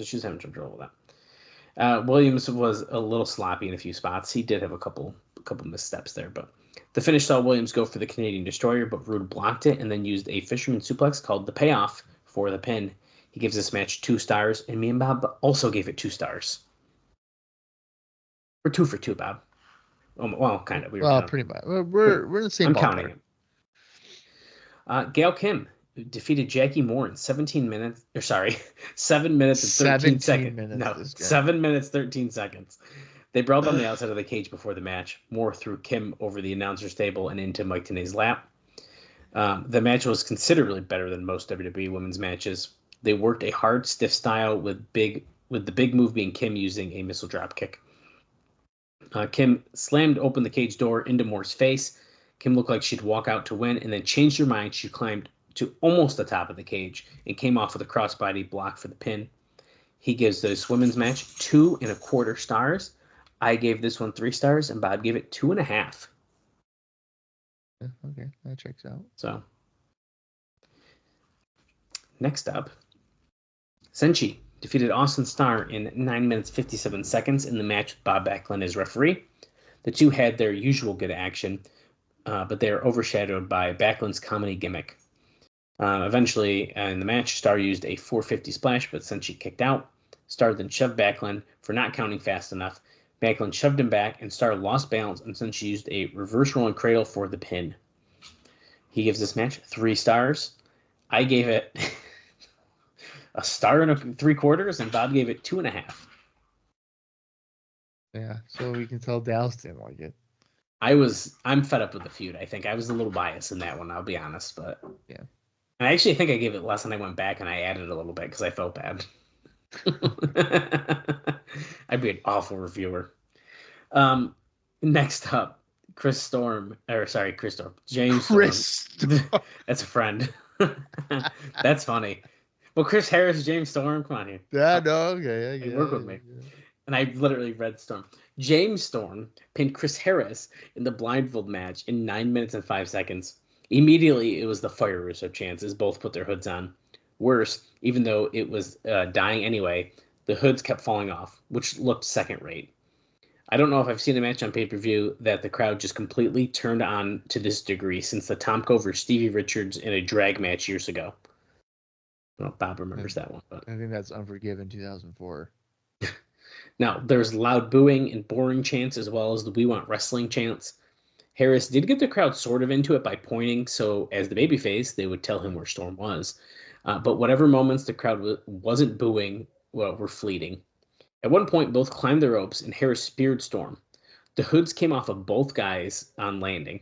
she was having some trouble with that. Williams was a little sloppy in a few spots. He did have a couple missteps there, but the finish saw Williams go for the Canadian Destroyer, but Roode blocked it and then used a fisherman suplex called the payoff for the pin. He gives this match 2 stars, and me and Bob also gave it 2 stars. We're 2 for 2, Bob. Well, kind of. Pretty much. We're in the same ballpark. I'm counting it. Gail Kim defeated Jackie Moore in 7 minutes and 13 seconds. 7 minutes, 13 seconds. They brawled on the outside of the cage before the match. Moore threw Kim over the announcer's table and into Mike Tenay's lap. The match was considerably better than most WWE women's matches. They worked a hard, stiff style with the big move being Kim using a missile drop kick. Kim slammed open the cage door into Moore's face. Kim looked like she'd walk out to win and then changed her mind. She climbed to almost the top of the cage and came off with a crossbody block for the pin. He gives this women's match 2.25 stars. I gave this one 3 stars, and Bob gave it 2.5. Okay, that checks out. So, next up, Senshi defeated Austin Starr in 9 minutes 57 seconds in the match with Bob Backlund as referee. The two had their usual good action, but they are overshadowed by Backlund's comedy gimmick. Eventually, in the match, Star used a 450 splash, but since she kicked out, Star then shoved Backlund for not counting fast enough. Backlund shoved him back, and Star lost balance, and since she used a reverse rolling cradle for the pin. He gives this match 3 stars. I gave it a star and 3/4, and Bob gave it 2.5. Yeah, so we can tell Dallas didn't like it. I'm fed up with the feud. I think I was a little biased in that one, I'll be honest, but yeah. And I actually think I gave it less, and I went back and I added a little bit because I felt bad. I'd be an awful reviewer. Next up, James Storm. Chris Storm. That's a friend. That's funny. Well, Chris Harris, James Storm, come on here. Yeah, no, okay. Hey, work with me. Yeah. And I literally read Storm. James Storm pinned Chris Harris in the blindfold match in 9 minutes and 5 seconds. Immediately, it was the Fire Russo chants as both put their hoods on. Worse, even though it was dying anyway, the hoods kept falling off, which looked second rate. I don't know if I've seen a match on pay-per-view that the crowd just completely turned on to this degree since the Tomko vs. Stevie Richards in a drag match years ago. Well, Bob remembers that one. But I think that's Unforgiven 2004. Now, there's loud booing and boring chants as well as the We Want Wrestling chants. Harris did get the crowd sort of into it by pointing, so as the babyface, they would tell him where Storm was. But whatever moments the crowd wasn't booing, were fleeting. At one point, both climbed the ropes, and Harris speared Storm. The hoods came off of both guys on landing.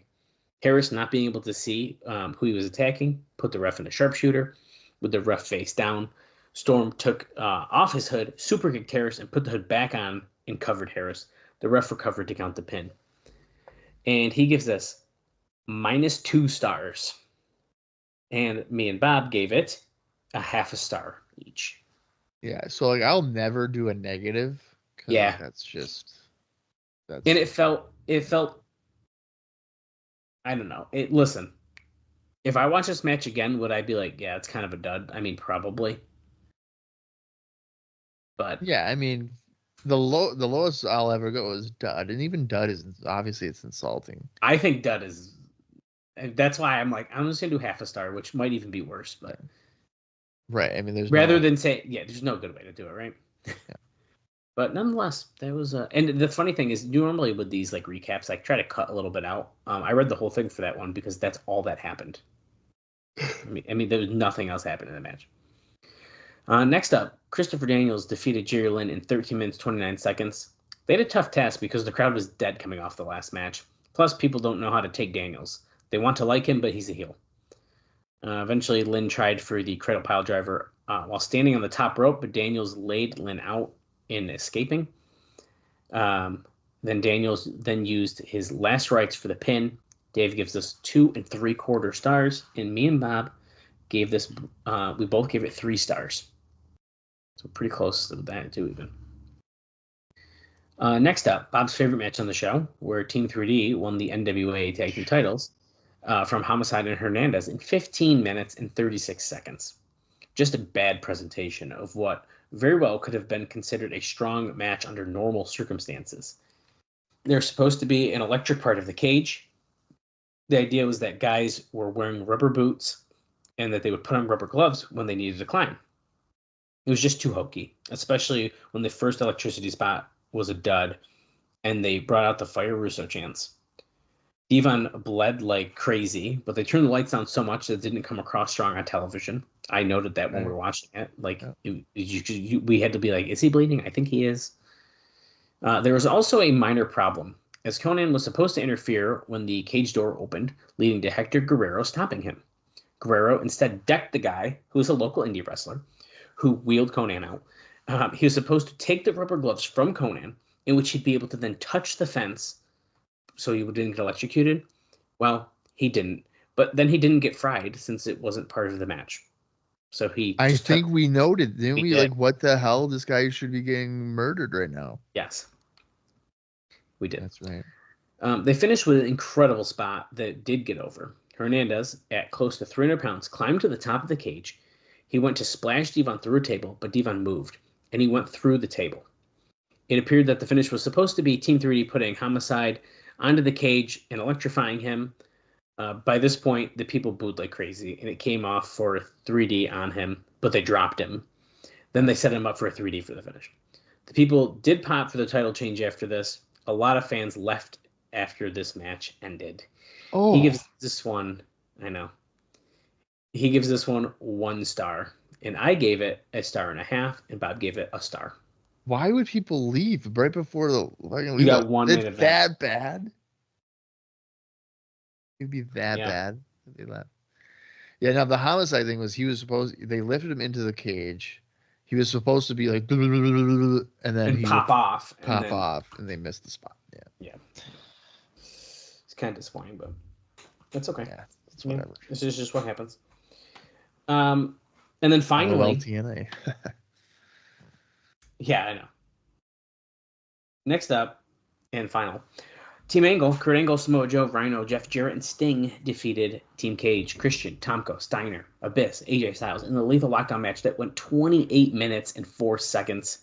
Harris, not being able to see who he was attacking, put the ref in a sharpshooter with the ref face down. Storm took off his hood, super kicked Harris, and put the hood back on and covered Harris. The ref recovered to count the pin. And he gives us -2 stars. And me and Bob gave it a 0.5 star each. Yeah, so like I'll never do a negative. Yeah, that's and it felt. I don't know. Listen, if I watch this match again, would I be like, yeah, it's kind of a dud? I mean, probably. But yeah, I mean, the lowest I'll ever go is dud, and even dud is obviously it's insulting. I think dud is. That's why I'm like, I'm just gonna do 0.5 star, which might even be worse, but. Right. I mean, there's than say, there's no good way to do it, right? Yeah. But nonetheless, that was and the funny thing is, normally with these like recaps, I try to cut a little bit out. I read the whole thing for that one because that's all that happened. I mean, there was nothing else happened in the match. Next up, Christopher Daniels defeated Jerry Lynn in 13 minutes 29 seconds. They had a tough task because the crowd was dead coming off the last match. Plus, people don't know how to take Daniels. They want to like him, but he's a heel. Eventually, Lynn tried for the cradle pile driver while standing on the top rope, but Daniels laid Lynn out in escaping. Then Daniels used his last rites for the pin. Dave gives us 2 3/4 stars, and me and Bob gave this. We both gave it 3 stars, so pretty close to that too, even. Next up, Bob's favorite match on the show, where Team 3D won the NWA Tag Team titles. From Homicide and Hernandez in 15 minutes and 36 seconds. Just a bad presentation of what very well could have been considered a strong match under normal circumstances. There's supposed to be an electric part of the cage. The idea was that guys were wearing rubber boots and that they would put on rubber gloves when they needed to climb. It was just too hokey, especially when the first electricity spot was a dud and they brought out the Fire Russo chants. Devon bled like crazy, but they turned the lights down so much that it didn't come across strong on television. I noted that when we were watching it. Like, we had to be like, is he bleeding? I think he is. There was also a minor problem, as Konnan was supposed to interfere when the cage door opened, leading to Hector Guerrero stopping him. Guerrero instead decked the guy, who was a local indie wrestler, who wheeled Konnan out. He was supposed to take the rubber gloves from Konnan, in which he'd be able to then touch the fence so he didn't get electrocuted. Well, he didn't. But then he didn't get fried since it wasn't part of the match. So I think we noted, didn't we? Like, what the hell? This guy should be getting murdered right now. Yes. We did. That's right. They finished with an incredible spot that did get over. Hernandez, at close to 300 pounds, climbed to the top of the cage. He went to splash Devon through a table, but Devon moved, and he went through the table. It appeared that the finish was supposed to be Team 3D putting Homicide onto the cage and electrifying him, By this point, the people booed like crazy, and it came off for a 3D on him, but they dropped him. Then they set him up for a 3D for the finish. The people did pop for the title change after this. A lot of fans left after this match ended. He gives this one, I know, he gives this one 1 star, and I gave it a 1.5 stars, and Bob gave it a star. Why would people leave right before the? You got 1 minute. It's that bad. It'd be that bad if they left. Yeah. Now the homicide thing was they lifted him into the cage. He was supposed to be like, and then he pop off, and they missed the spot. Yeah. It's kind of disappointing, but that's okay. Yeah, it's whatever. This is just what happens. And then finally, TNA. Yeah, I know. Next up, and final, Team Angle, Kurt Angle, Samoa Joe, Rhino, Jeff Jarrett, and Sting defeated Team Cage, Christian, Tomko, Steiner, Abyss, AJ Styles in the Lethal Lockdown match that went 28 minutes and 4 seconds.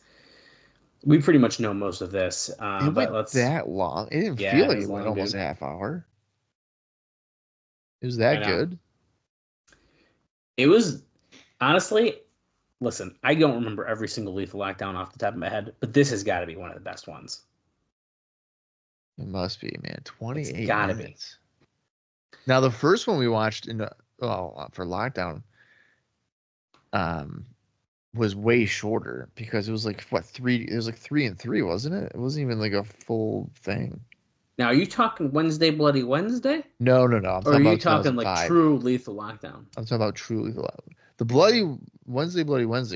We pretty much know most of this. It went that long. It didn't feel like it went almost a half hour. It was that good. It was, honestly, listen, I don't remember every single Lethal Lockdown off the top of my head, but this has got to be one of the best ones. It must be, man. 28 minutes. Now, the first one we watched for Lockdown was way shorter because it was like, 3? It was like 3 and 3, wasn't it? It wasn't even like a full thing. Now, are you talking Wednesday, Bloody Wednesday? No. I'm or are you talking like true Lethal Lockdown? I'm talking about true Lethal Lockdown. The Bloody Wednesday,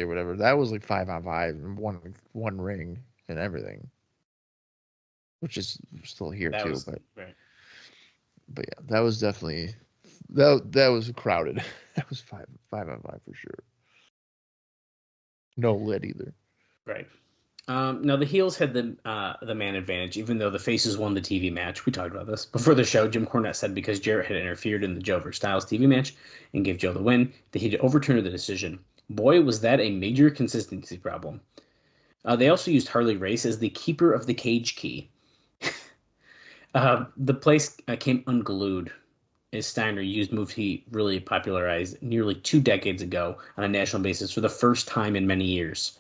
or whatever, that was like 5-on-5 and one ring and everything. Which is still here too, but yeah, that was definitely that was crowded. That was 5-on-5 for sure. No lit either. Right. Now the heels had the man advantage, even though the faces won the TV match. We talked about this before the show. Jim Cornette said because Jarrett had interfered in the Joe vs. Styles TV match and gave Joe the win, that he'd overturned the decision. Boy, was that a major consistency problem. They also used Harley Race as the keeper of the cage key. The place came unglued as Steiner used moves he really popularized nearly 2 decades ago on a national basis for the first time in many years.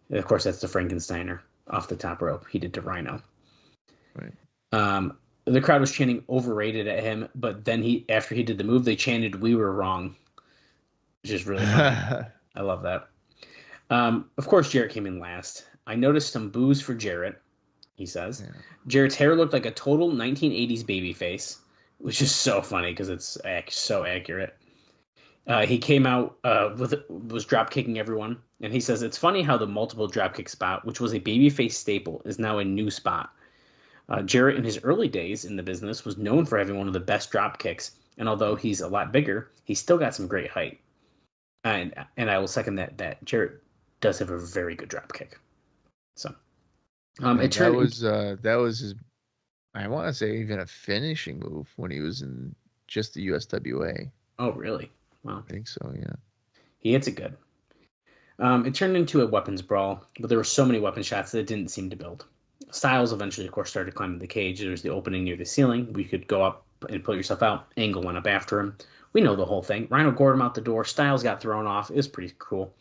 And of course, that's the Frankensteiner off the top rope he did to Rhino. Right. The crowd was chanting overrated at him, but then after he did the move, they chanted "We were wrong," which is really funny. I love that. Of course, Jarrett came in last. I noticed some boos for Jarrett, he says. Yeah. Jarrett's hair looked like a total 1980s baby face, which is so funny because it's so accurate. He came out was drop kicking everyone, and he says it's funny how the multiple drop kick spot, which was a babyface staple, is now a new spot. Jarrett, in his early days in the business, was known for having one of the best drop kicks, and although he's a lot bigger, he's still got some great height. And I will second that Jarrett does have a very good drop kick. So, that was his. I want to say even a finishing move when he was in just the USWA. Oh, really? Wow. I think so. Yeah. He hits it good. It turned into a weapons brawl, but there were so many weapon shots that it didn't seem to build. Styles eventually, of course, started climbing the cage. There was the opening near the ceiling where you could go up and pull yourself out. Angle went up after him. We know the whole thing. Rhino gored him out the door. Styles got thrown off. It was pretty cool.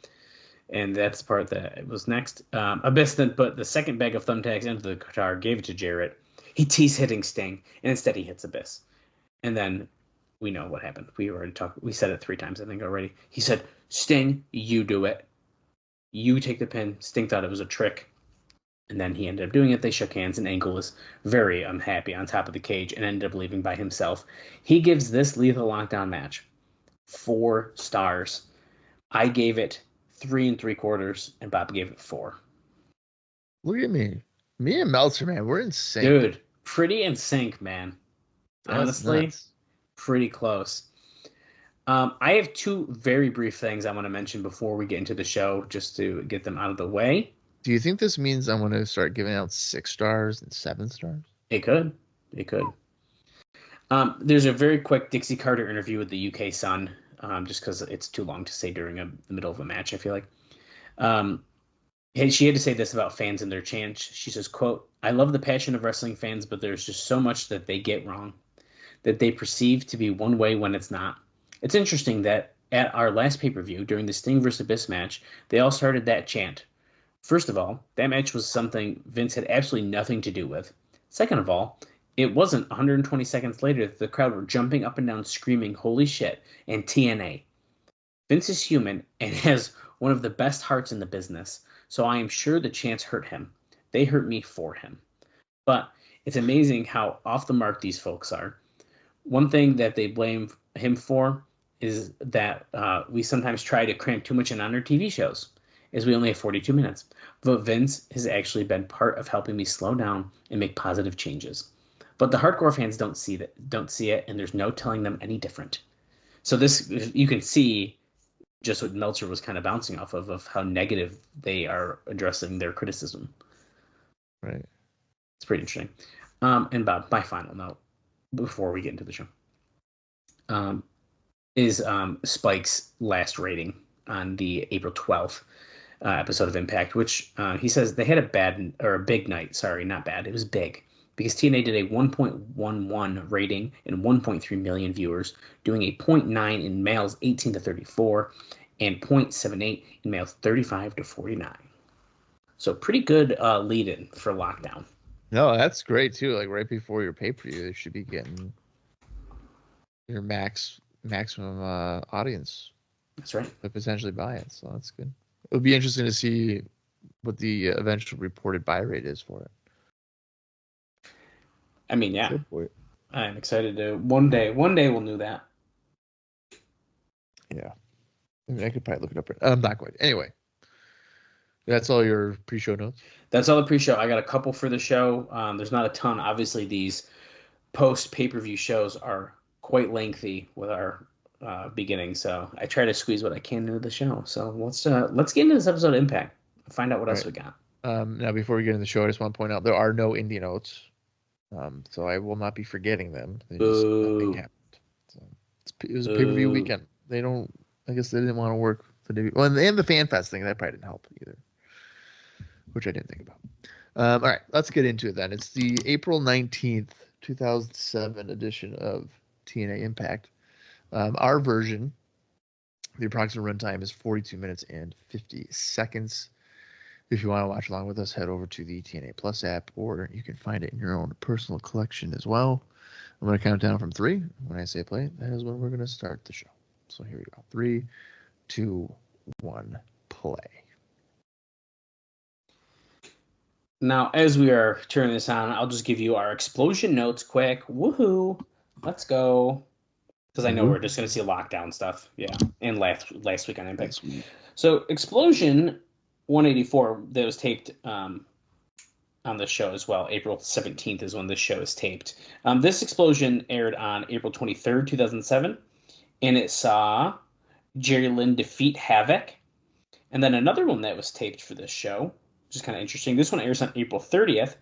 And that's the part that was next. Abyss then put the second bag of thumbtacks into the guitar, gave it to Jarrett. He teased hitting Sting, and instead he hits Abyss. And then we know what happened. We said it 3 times, I think, already. He said, Sting, you do it. You take the pin. Sting thought it was a trick. And then he ended up doing it. They shook hands, and Angle was very unhappy on top of the cage and ended up leaving by himself. He gives this Lethal Lockdown match 4 stars. I gave it 3 3/4, and Bob gave it 4. Look at me. Me and Meltzer, man, we're in sync. Dude, pretty in sync, man. Honestly, pretty close. I have 2 very brief things I want to mention before we get into the show, just to get them out of the way. Do you think this means I'm going to start giving out 6 stars and 7 stars? It could. There's a very quick Dixie Carter interview with the UK Sun, just because it's too long to say during the middle of a match, I feel like. She had to say this about fans and their chants. She says, quote, I love the passion of wrestling fans, but there's just so much that they get wrong. that they perceive to be one way when it's not. It's interesting that at our last pay-per-view, during the Sting vs. Abyss match, they all started that chant. First of all, that match was something Vince had absolutely nothing to do with. Second of all, it wasn't 120 seconds later that the crowd were jumping up and down screaming, "Holy shit," and TNA. Vince is human and has one of the best hearts in the business, so I am sure the chants hurt him. They hurt me for him. But it's amazing how off the mark these folks are. One thing that they blame him for is that we sometimes try to cram too much in on our TV shows, as we only have 42 minutes. But Vince has actually been part of helping me slow down and make positive changes. But the hardcore fans don't see it, and there's no telling them any different. So this, you can see just what Meltzer was kind of bouncing off of how negative they are addressing their criticism. Right. It's pretty interesting. And Bob, my final note before we get into the show is Spike's last rating on the April 12th episode of Impact, which he says they had a big night. Sorry, not bad. It was big because TNA did a 1.11 rating and 1.3 million viewers, doing a 0.9 in males 18 to 34 and 0.78 in males 35 to 49. So pretty good lead-in for Lockdown. No, that's great too. Like right before your pay-per-view, they should be getting your maximum audience. That's right. But potentially buy it, so that's good. It would be interesting to see what the eventual reported buy rate is for it. I mean, yeah. I'm excited to one day we'll know that. Yeah. I mean, I could probably look it up. I'm not quite. Anyway, that's all your pre-show notes? That's all the pre-show. I got a couple for the show. There's not a ton. Obviously, these post-pay-per-view shows are quite lengthy with our beginning, so I try to squeeze what I can into the show. So let's get into this episode of Impact and find out what else we got. Now, before we get into the show, I just want to point out there are no indie notes, so I will not be forgetting them. Nothing happened. So it was a pay-per-view weekend. I guess they didn't want to work the day. Well, and the Fan Fest thing, that probably didn't help either, which I didn't think about. All right, let's get into it then. It's the April 19th, 2007 edition of TNA Impact. Our version, the approximate runtime is 42 minutes and 50 seconds. If you want to watch along with us, head over to the TNA Plus app, or you can find it in your own personal collection as well. I'm going to count down from 3. When I say play, that is when we're going to start the show. So here we go. 3, 2, 1, play. Now, as we are turning this on, I'll just give you our explosion notes quick. Woohoo! Let's go. Because I know we're just going to see Lockdown stuff. Yeah. And last week on Impact. So, Explosion 184 that was taped on the show as well. April 17th is when this show is taped. This Explosion aired on April 23rd, 2007. And it saw Jerry Lynn defeat Havoc. And then another one that was taped for this show, which is kind of interesting. This one airs on April 30th.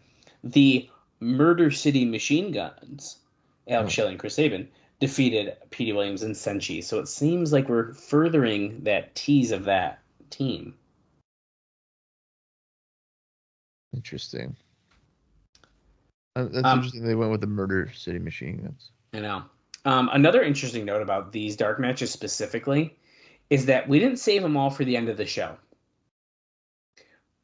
The Murder City Machine Guns, Alex Shelley and Chris Sabin, defeated Petey Williams and Senshi. So it seems like we're furthering that tease of that team. Interesting. That's interesting. They went with the Murder City Machine Guns. I know. Another interesting note about these dark matches specifically is that we didn't save them all for the end of the show.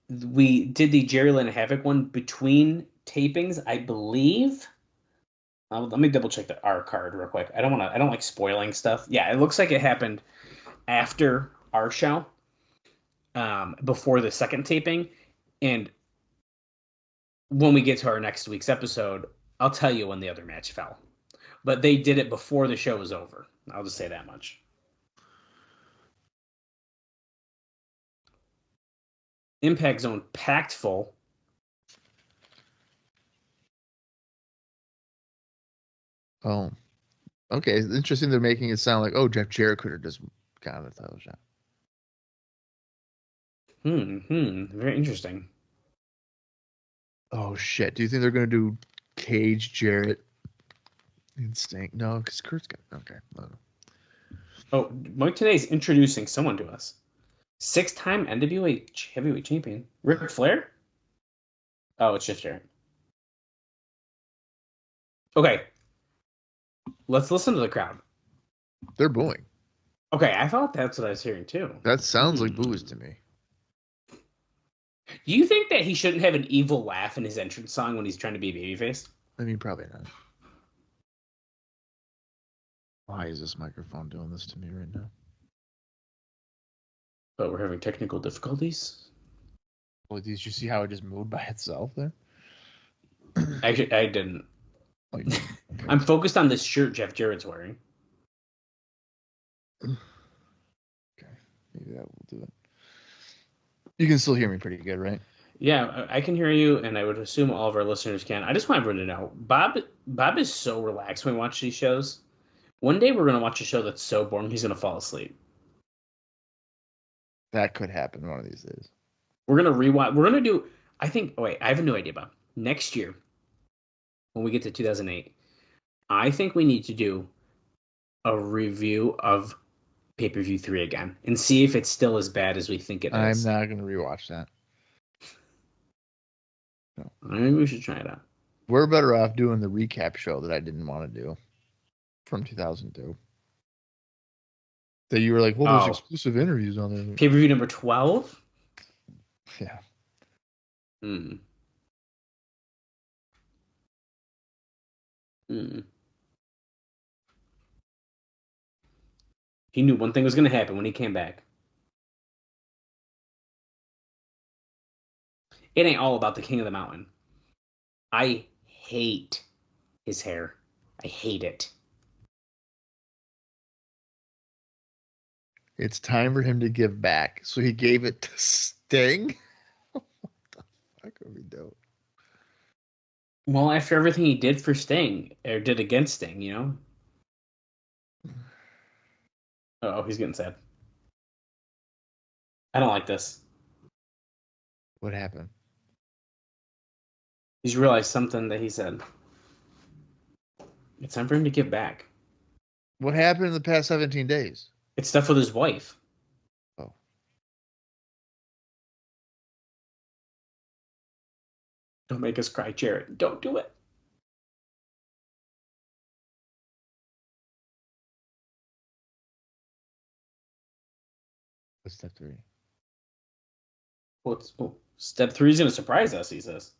We did the Jerry Lynn Havoc one between tapings, I believe. Let me double check our card real quick. I don't like spoiling stuff. Yeah, it looks like it happened after our show, before the second taping. And when we get to our next week's episode, I'll tell you when the other match fell. But they did it before the show was over. I'll just say that much. Impact Zone packed full. Oh, okay. It's interesting they're making it sound like, Jeff Jarrett could have just gotten the title shot. Very interesting. Oh, shit. Do you think they're going to do Cage, Jarrett, and Sting? No, because Kurt's got... Okay. No. Oh, Mike Tenay's introducing someone to us. 6-time NWA heavyweight champion. Ric Flair? Oh, it's just Jarrett. Okay. Let's listen to the crowd. They're booing. Okay, I thought that's what I was hearing too. That sounds like boos to me. Do you think that he shouldn't have an evil laugh in his entrance song when he's trying to be a babyface? I mean, probably not. Why is this microphone doing this to me right now? But we're having technical difficulties. Well, did you see how it just moved by itself there? Actually, I didn't. Oh, you didn't. Okay. I'm focused on this shirt Jeff Jarrett's wearing. Okay, maybe that will do it. You can still hear me pretty good, right? Yeah, I can hear you, and I would assume all of our listeners can. I just want everyone to know, Bob is so relaxed when we watch these shows. One day we're going to watch a show that's so boring he's going to fall asleep. That could happen one of these days. We're going to rewatch. We're going to do. I think. Oh wait, I have a new idea, Bob. Next year, when we get to 2008, I think we need to do a review of Pay-Per-View 3 again and see if it's still as bad as we think it is. I'm not going to rewatch that. No. Maybe we should try it out. We're better off doing the recap show that I didn't want to do from 2002. That you were like, well, there's exclusive interviews on there. Pay-Per-View number 12? Yeah. He knew one thing was going to happen when he came back. It ain't all about the King of the Mountain. I hate his hair. I hate it. It's time for him to give back. So he gave it to Sting? What the fuck are we doing? Well, after everything he did for Sting, or did against Sting, you know? Oh, he's getting sad. I don't like this. What happened? He's realized something that he said. It's time for him to give back. What happened in the past 17 days? It's stuff with his wife. Oh. Don't make us cry, Jarrett. Don't do it. What's step 3? Well, step 3 is going to surprise us, he says.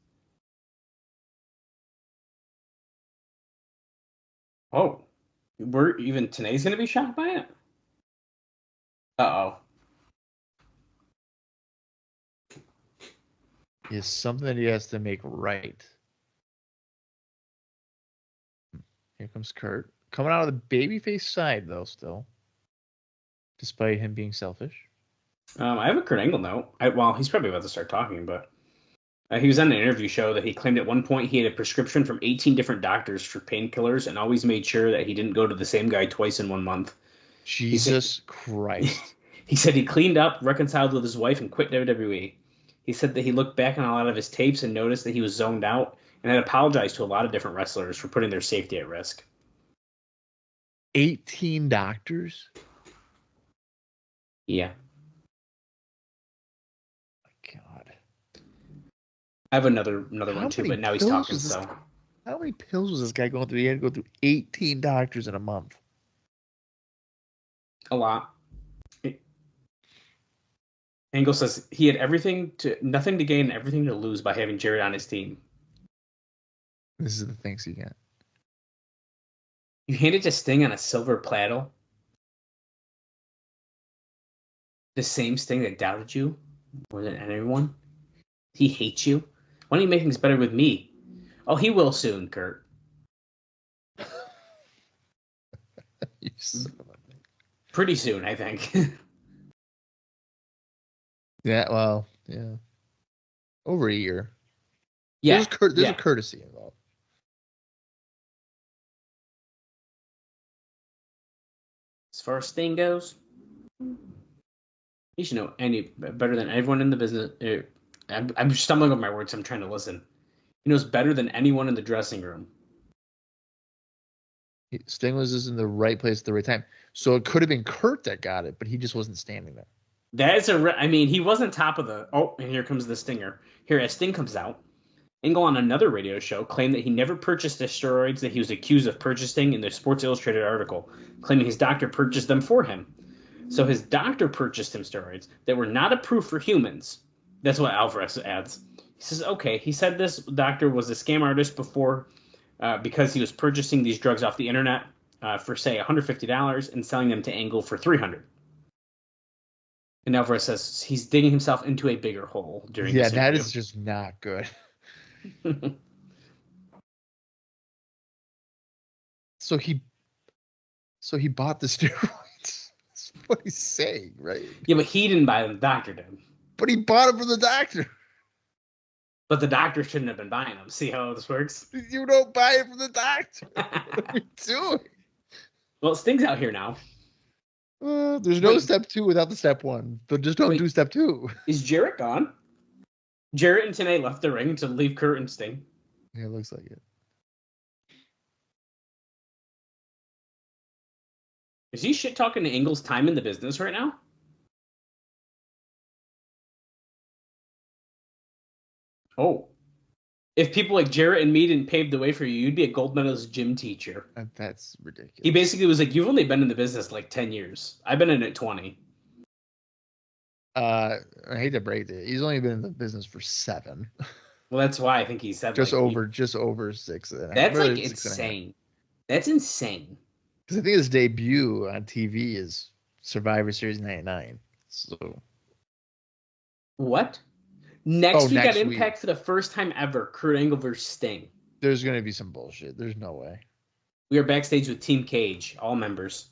Oh, even Tanae's going to be shocked by it? Uh-oh. Is something that he has to make right. Here comes Kurt. Coming out of the babyface side, though, still. Despite him being selfish. I have a Kurt Angle note. Well, he's probably about to start talking, but he was on an interview show that he claimed at one point he had a prescription from 18 different doctors for painkillers and always made sure that he didn't go to the same guy twice in 1 month. Jesus Christ. He said he cleaned up, reconciled with his wife, and quit WWE. He said that he looked back on a lot of his tapes and noticed that he was zoned out and had apologized to a lot of different wrestlers for putting their safety at risk. 18 doctors? Yeah. God. I have another one too, but now he's talking, so. How many pills was this guy going through? He had to go through 18 doctors in a month. A lot. Angle says he had nothing to gain and everything to lose by having Jarrett on his team. This is the things you get. You handed to Sting on a silver platter. The same Sting that doubted you more than anyone. He hates you. Why don't you make things better with me? Oh, he will soon, Kurt. You son of a bitch. Pretty soon, I think. Yeah, well, yeah. Over a year. Yeah. There's a courtesy involved. As far as Sting goes, he should know better than everyone in the business. I'm stumbling over my words. I'm trying to listen. He knows better than anyone in the dressing room. Sting was just in the right place at the right time. So it could have been Kurt that got it, but he just wasn't standing there. He wasn't top of the. Oh, and here comes the Stinger. Here, as Sting comes out, Angle on another radio show claimed that he never purchased the steroids that he was accused of purchasing in the Sports Illustrated article, claiming his doctor purchased them for him. So his doctor purchased him steroids that were not approved for humans. That's what Alvarez adds. He says, okay, he said this doctor was a scam artist before because he was purchasing these drugs off the internet for, say, $150 and selling them to Angle for $300. And Alvarez says he's digging himself into a bigger hole during this interview. That is just not good. So he bought the steroids. That's what he's saying, right? Yeah, but he didn't buy them. The doctor did. But he bought them from the doctor. But the doctor shouldn't have been buying them. See how this works? You don't buy it from the doctor. What are you doing? Well, Sting's out here now. There's no step 2 without the step 1. But just don't do step 2. Is Jarrett gone? Jarrett and TNA left the ring to leave Kurt and Sting. Yeah, it looks like it. Is he shit talking to Angle's time in the business right now? Oh. If people like Jarrett and me didn't pave the way for you, you'd be a gold medalist gym teacher. That's ridiculous. He basically was like, you've only been in the business like 10 years. I've been in it 20. I hate to break it. He's only been in the business for 7. Well, that's why I think he said just over 6. That's like insane. That's insane. Because I think his debut on TV is Survivor Series 99. So what? Next week next at Impact for the first time ever, Kurt Angle versus Sting. There's going to be some bullshit. There's no way. We are backstage with Team Cage, all members.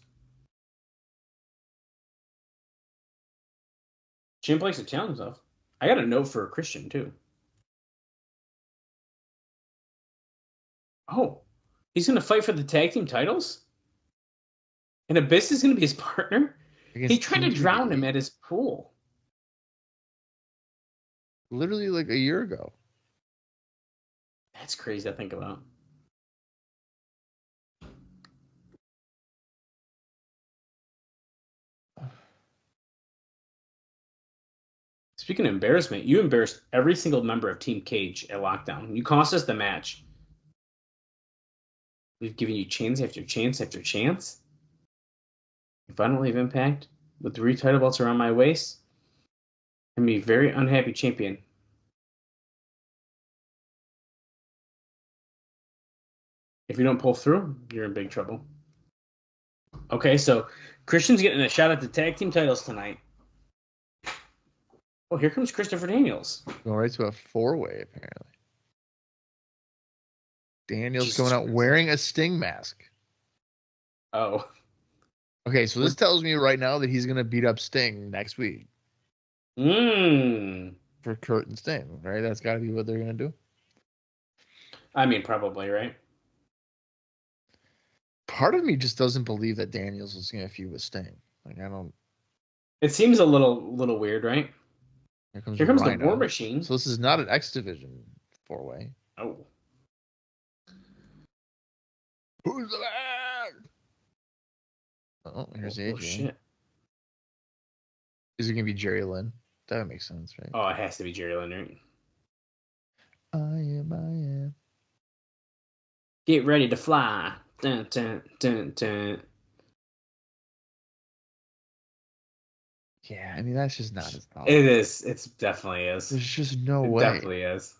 Champ likes to challenge himself. I got a note for Christian, too. Oh, he's going to fight for the tag team titles? And Abyss is going to be his partner? He tried to drown him at his pool. Literally like a year ago. That's crazy to think about. Speaking of embarrassment, you embarrassed every single member of Team Cage at Lockdown. You cost us the match. We've given you chance after chance after chance. If I don't leave Impact with 3 title belts around my waist, I'm a very unhappy champion. If you don't pull through, you're in big trouble. Okay, so Christian's getting a shot at the tag team titles tonight. Oh, here comes Christopher Daniels. Going right to a 4-way, apparently. Daniels going out wearing a Sting mask. Oh. Okay, so this tells me right now that he's going to beat up Sting next week. For Kurt and Sting, right? That's got to be what they're going to do. I mean, probably, right? Part of me just doesn't believe that Daniels is going to feud with Sting. Like, I don't. It seems a little weird, right? Here comes the War Machine. So this is not an X Division 4-way. Oh. Who's that? Oh, here's AJ. Oh, shit. Is it going to be Jerry Lynn? That would make sense, right? Oh, it has to be Jerry Lynn, right? I am. Get ready to fly. Dun, dun, dun, dun. Yeah, I mean, that's just not his thought. It is. It definitely is. There's just no way. It definitely is.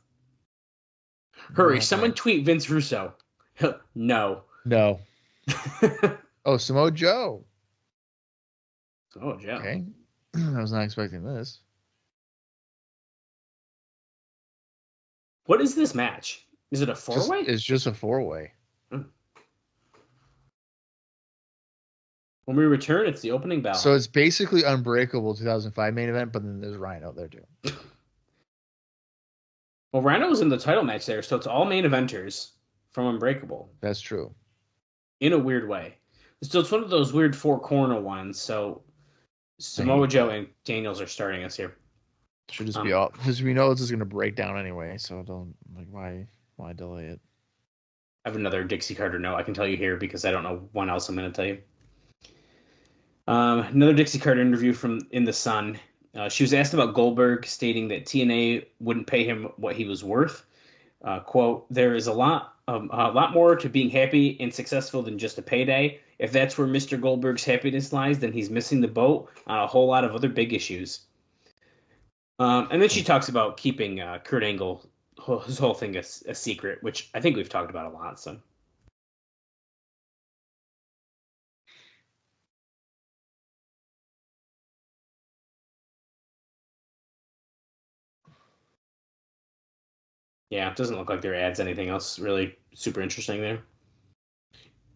Hurry, No someone way. tweet Vince Russo. No. No. Oh, Samoa Joe. Oh, Joe. Okay. I was not expecting this. What is this match? Is it a 4-way? It's just a 4-way. When we return, it's the opening bell. So it's basically Unbreakable 2005 main event, but then there's Rhino there too. Well, Rhino was in the title match there, so it's all main eventers from Unbreakable. That's true. In a weird way. So it's one of those weird 4-corner ones, so Samoa Joe and Daniels are starting us here. Should just be all, because we know this is going to break down anyway, so don't, like, why delay it? I have another Dixie Carter note I can tell you here because I don't know what else I'm going to tell you. Another Dixie Carter interview from In the Sun. She was asked about Goldberg, stating that TNA wouldn't pay him what he was worth. Quote, there is a lot more to being happy and successful than just a payday. If that's where Mr. Goldberg's happiness lies, then he's missing the boat on a whole lot of other big issues. And then she talks about keeping Kurt Angle, his whole thing, a secret, which I think we've talked about a lot. So, yeah, it doesn't look like there adds anything else really super interesting there.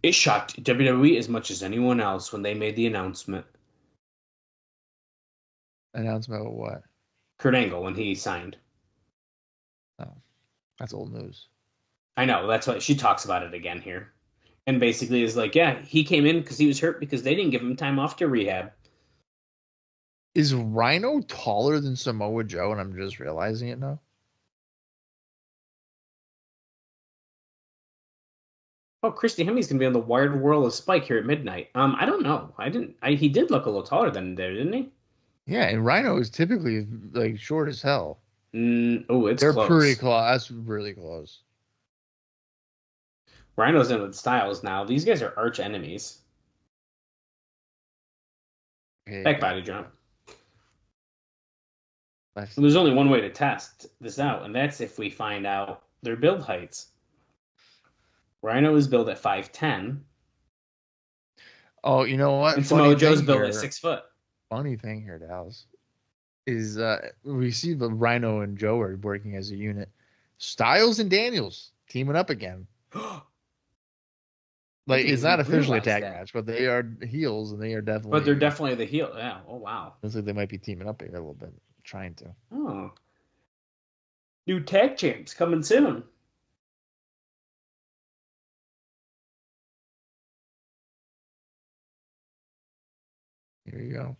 It shocked WWE as much as anyone else when they made the announcement. Announcement of what? Kurt Angle when he signed. Oh, that's old news. I know, that's why she talks about it again here. And basically is like, yeah, he came in because he was hurt because they didn't give him time off to rehab. Is Rhino taller than Samoa Joe, and I'm just realizing it now? Oh, Christy Hemi's gonna be on the Wired World of Spike here at midnight. I don't know. He did look a little taller than there, didn't he? Yeah, and Rhino is typically like short as hell. It's They're close. pretty close. That's really close. Rhino's in with Styles now. These guys are arch enemies. Okay, Back body jump. that's, There's only one way to test this out, and that's if we find out their build heights. Rhino is built at 5'10". oh, you know what? And Funny Samoa Joe's thing built here- at 6 foot. Funny thing here, Dallas, is we see the Rhino and Joe are working as a unit. Styles and Daniels teaming up again. Like, it's not officially a tag match, but they are heels, and they are definitely. But they're definitely the heel. Yeah. Oh, wow. Looks like they might be teaming up here a little bit, trying to. Oh. New tag champs coming soon. Here you go.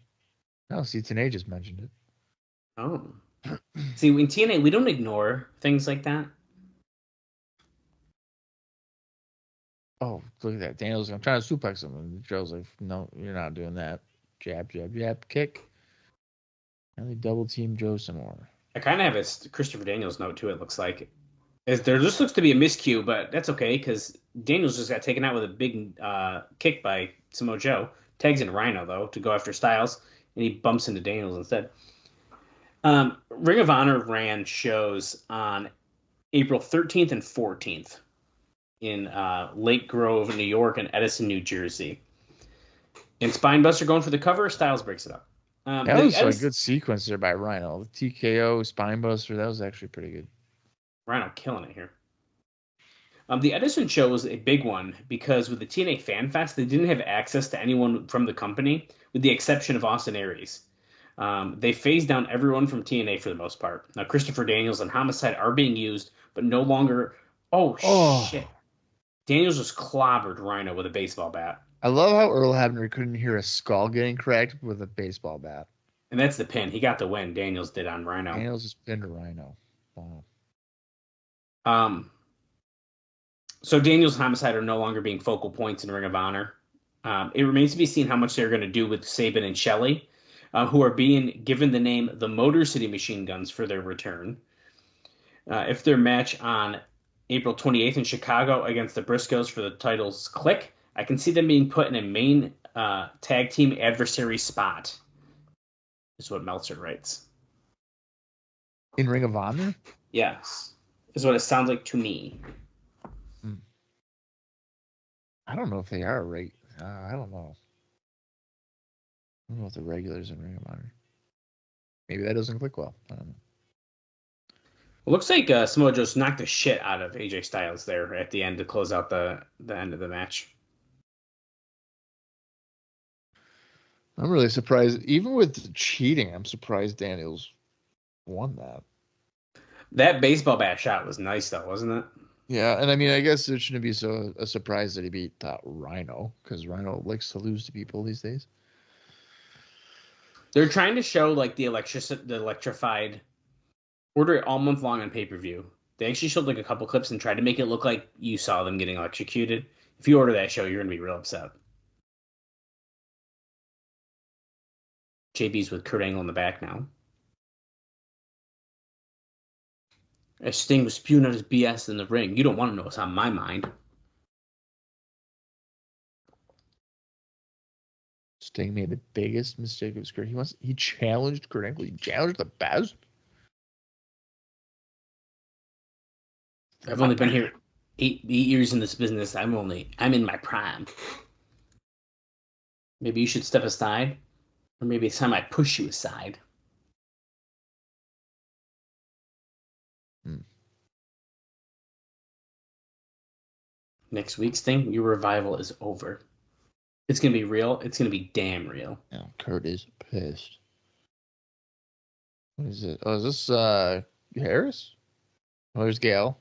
Oh, see, TNA just mentioned it. Oh. See, in TNA, we don't ignore things like that. Oh, look at that. Daniel's I'm trying to suplex him. And Joe's like, no, you're not doing that. Jab, jab, jab, kick. And they double team Joe some more. I kind of have a Christopher Daniels note, too, it looks like. There just looks to be a miscue, but that's okay, because Daniels just got taken out with a big kick by Samoa Joe. Tags in Rhino, though, to go after Styles, and he bumps into Daniels instead. Ring of Honor ran shows on April 13th and 14th in Lake Grove, New York, and Edison, New Jersey. And Spinebuster going for the cover, Styles breaks it up. That was a good sequence there by Rhino. The TKO, Spinebuster, that was actually pretty good. Rhino killing it here. The Edison show was a big one because with the TNA Fan Fest, they didn't have access to anyone from the company, with the exception of Austin Aries. They phased down everyone from TNA for the most part. Now, Christopher Daniels and Homicide are being used, but no longer. Oh, shit. Daniels just clobbered Rhino with a baseball bat. I love how Earl Hebner couldn't hear a skull getting cracked with a baseball bat. And that's the pin. He got the win. Daniels did on Rhino. Daniels just pinned a Rhino. Wow. So Daniels and Homicide are no longer being focal points in Ring of Honor. It remains to be seen how much they're going to do with Sabin and Shelley, who are being given the name the Motor City Machine Guns for their return. If their match on April 28th in Chicago against the Briscoes for the titles click, I can see them being put in a main tag team adversary spot, is what Meltzer writes. In Ring of Honor? Yes, is what it sounds like to me. I don't know if they are right. I don't know. I don't know if the regulars in Ring of Honor. Maybe that doesn't click well. I don't know. It looks like Samoa Joe's knocked the shit out of AJ Styles there at the end to close out the end of the match. I'm really surprised. Even with cheating, I'm surprised Daniels won that. That baseball bat shot was nice, though, wasn't it? Yeah, and I mean, I guess it shouldn't be a surprise that he beat Rhino, because Rhino likes to lose to people these days. They're trying to show like the electrified. Order it all month long on pay-per-view. They actually showed like a couple clips and tried to make it look like you saw them getting electrocuted. If you order that show, you're gonna be real upset. JB's with Kurt Angle in the back now. As Sting was spewing out his BS in the ring. You don't want to know what's on my mind. Sting made the biggest mistake of his career. He challenged Kurt Angle. He challenged the best. I've only been here 8 years in this business. I'm in my prime. Maybe you should step aside, or maybe it's time I push you aside. Next week's thing, your revival is over. It's gonna be real. It's gonna be damn real. Yeah, Kurt is pissed. What is it? Oh, is this Harris? Oh, there's Gale.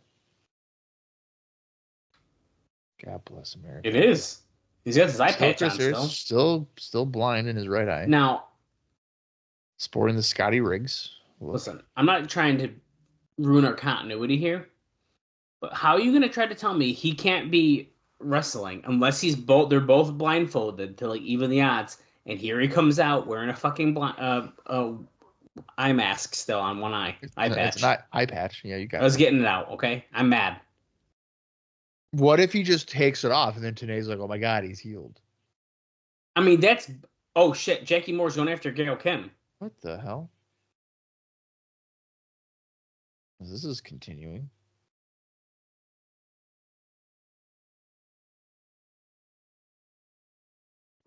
God bless America. It is. He's got his eye patch on still. Still blind in his right eye. Now, sporting the Scotty Riggs. Look. Listen, I'm not trying to ruin our continuity here, but how are you gonna try to tell me he can't be wrestling unless they're both blindfolded to like even the odds, and here he comes out wearing a fucking eye mask still on one eye. Eye patch. It's not eye patch. Yeah, you got it. I was getting it out, okay? I'm mad. What if he just takes it off and then Tenay's like, oh my god, he's healed? I mean, that's... Oh shit, Jackie Moore's going after Gail Kim. What the hell? This is continuing.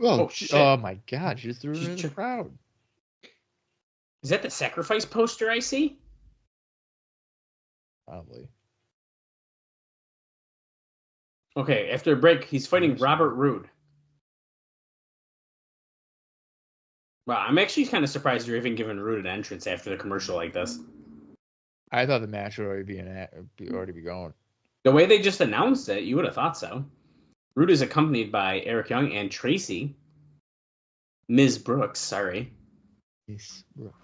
Oh shit. Oh my god, she just threw her in the crowd. Is that the sacrifice poster I see? Probably. Okay, after a break, he's fighting Robert Roode. Wow, I'm actually kind of surprised you're even giving Roode an entrance after the commercial like this. I thought the match would already be going. The way they just announced it, you would have thought so. Roode is accompanied by Eric Young and Tracy. Ms. Brooks, sorry. Miss Brooks.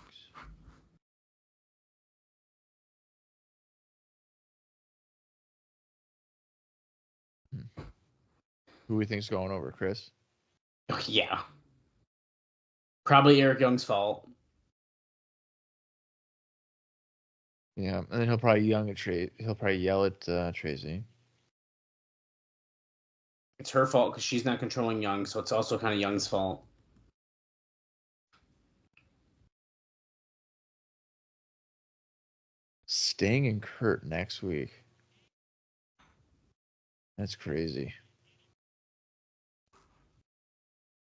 Who we think's going over, Chris? Oh, yeah. Probably Eric Young's fault. Yeah, and then he'll probably yell at Tracy. It's her fault because she's not controlling Young, so it's also kind of Young's fault. Sting and Kurt next week. That's crazy.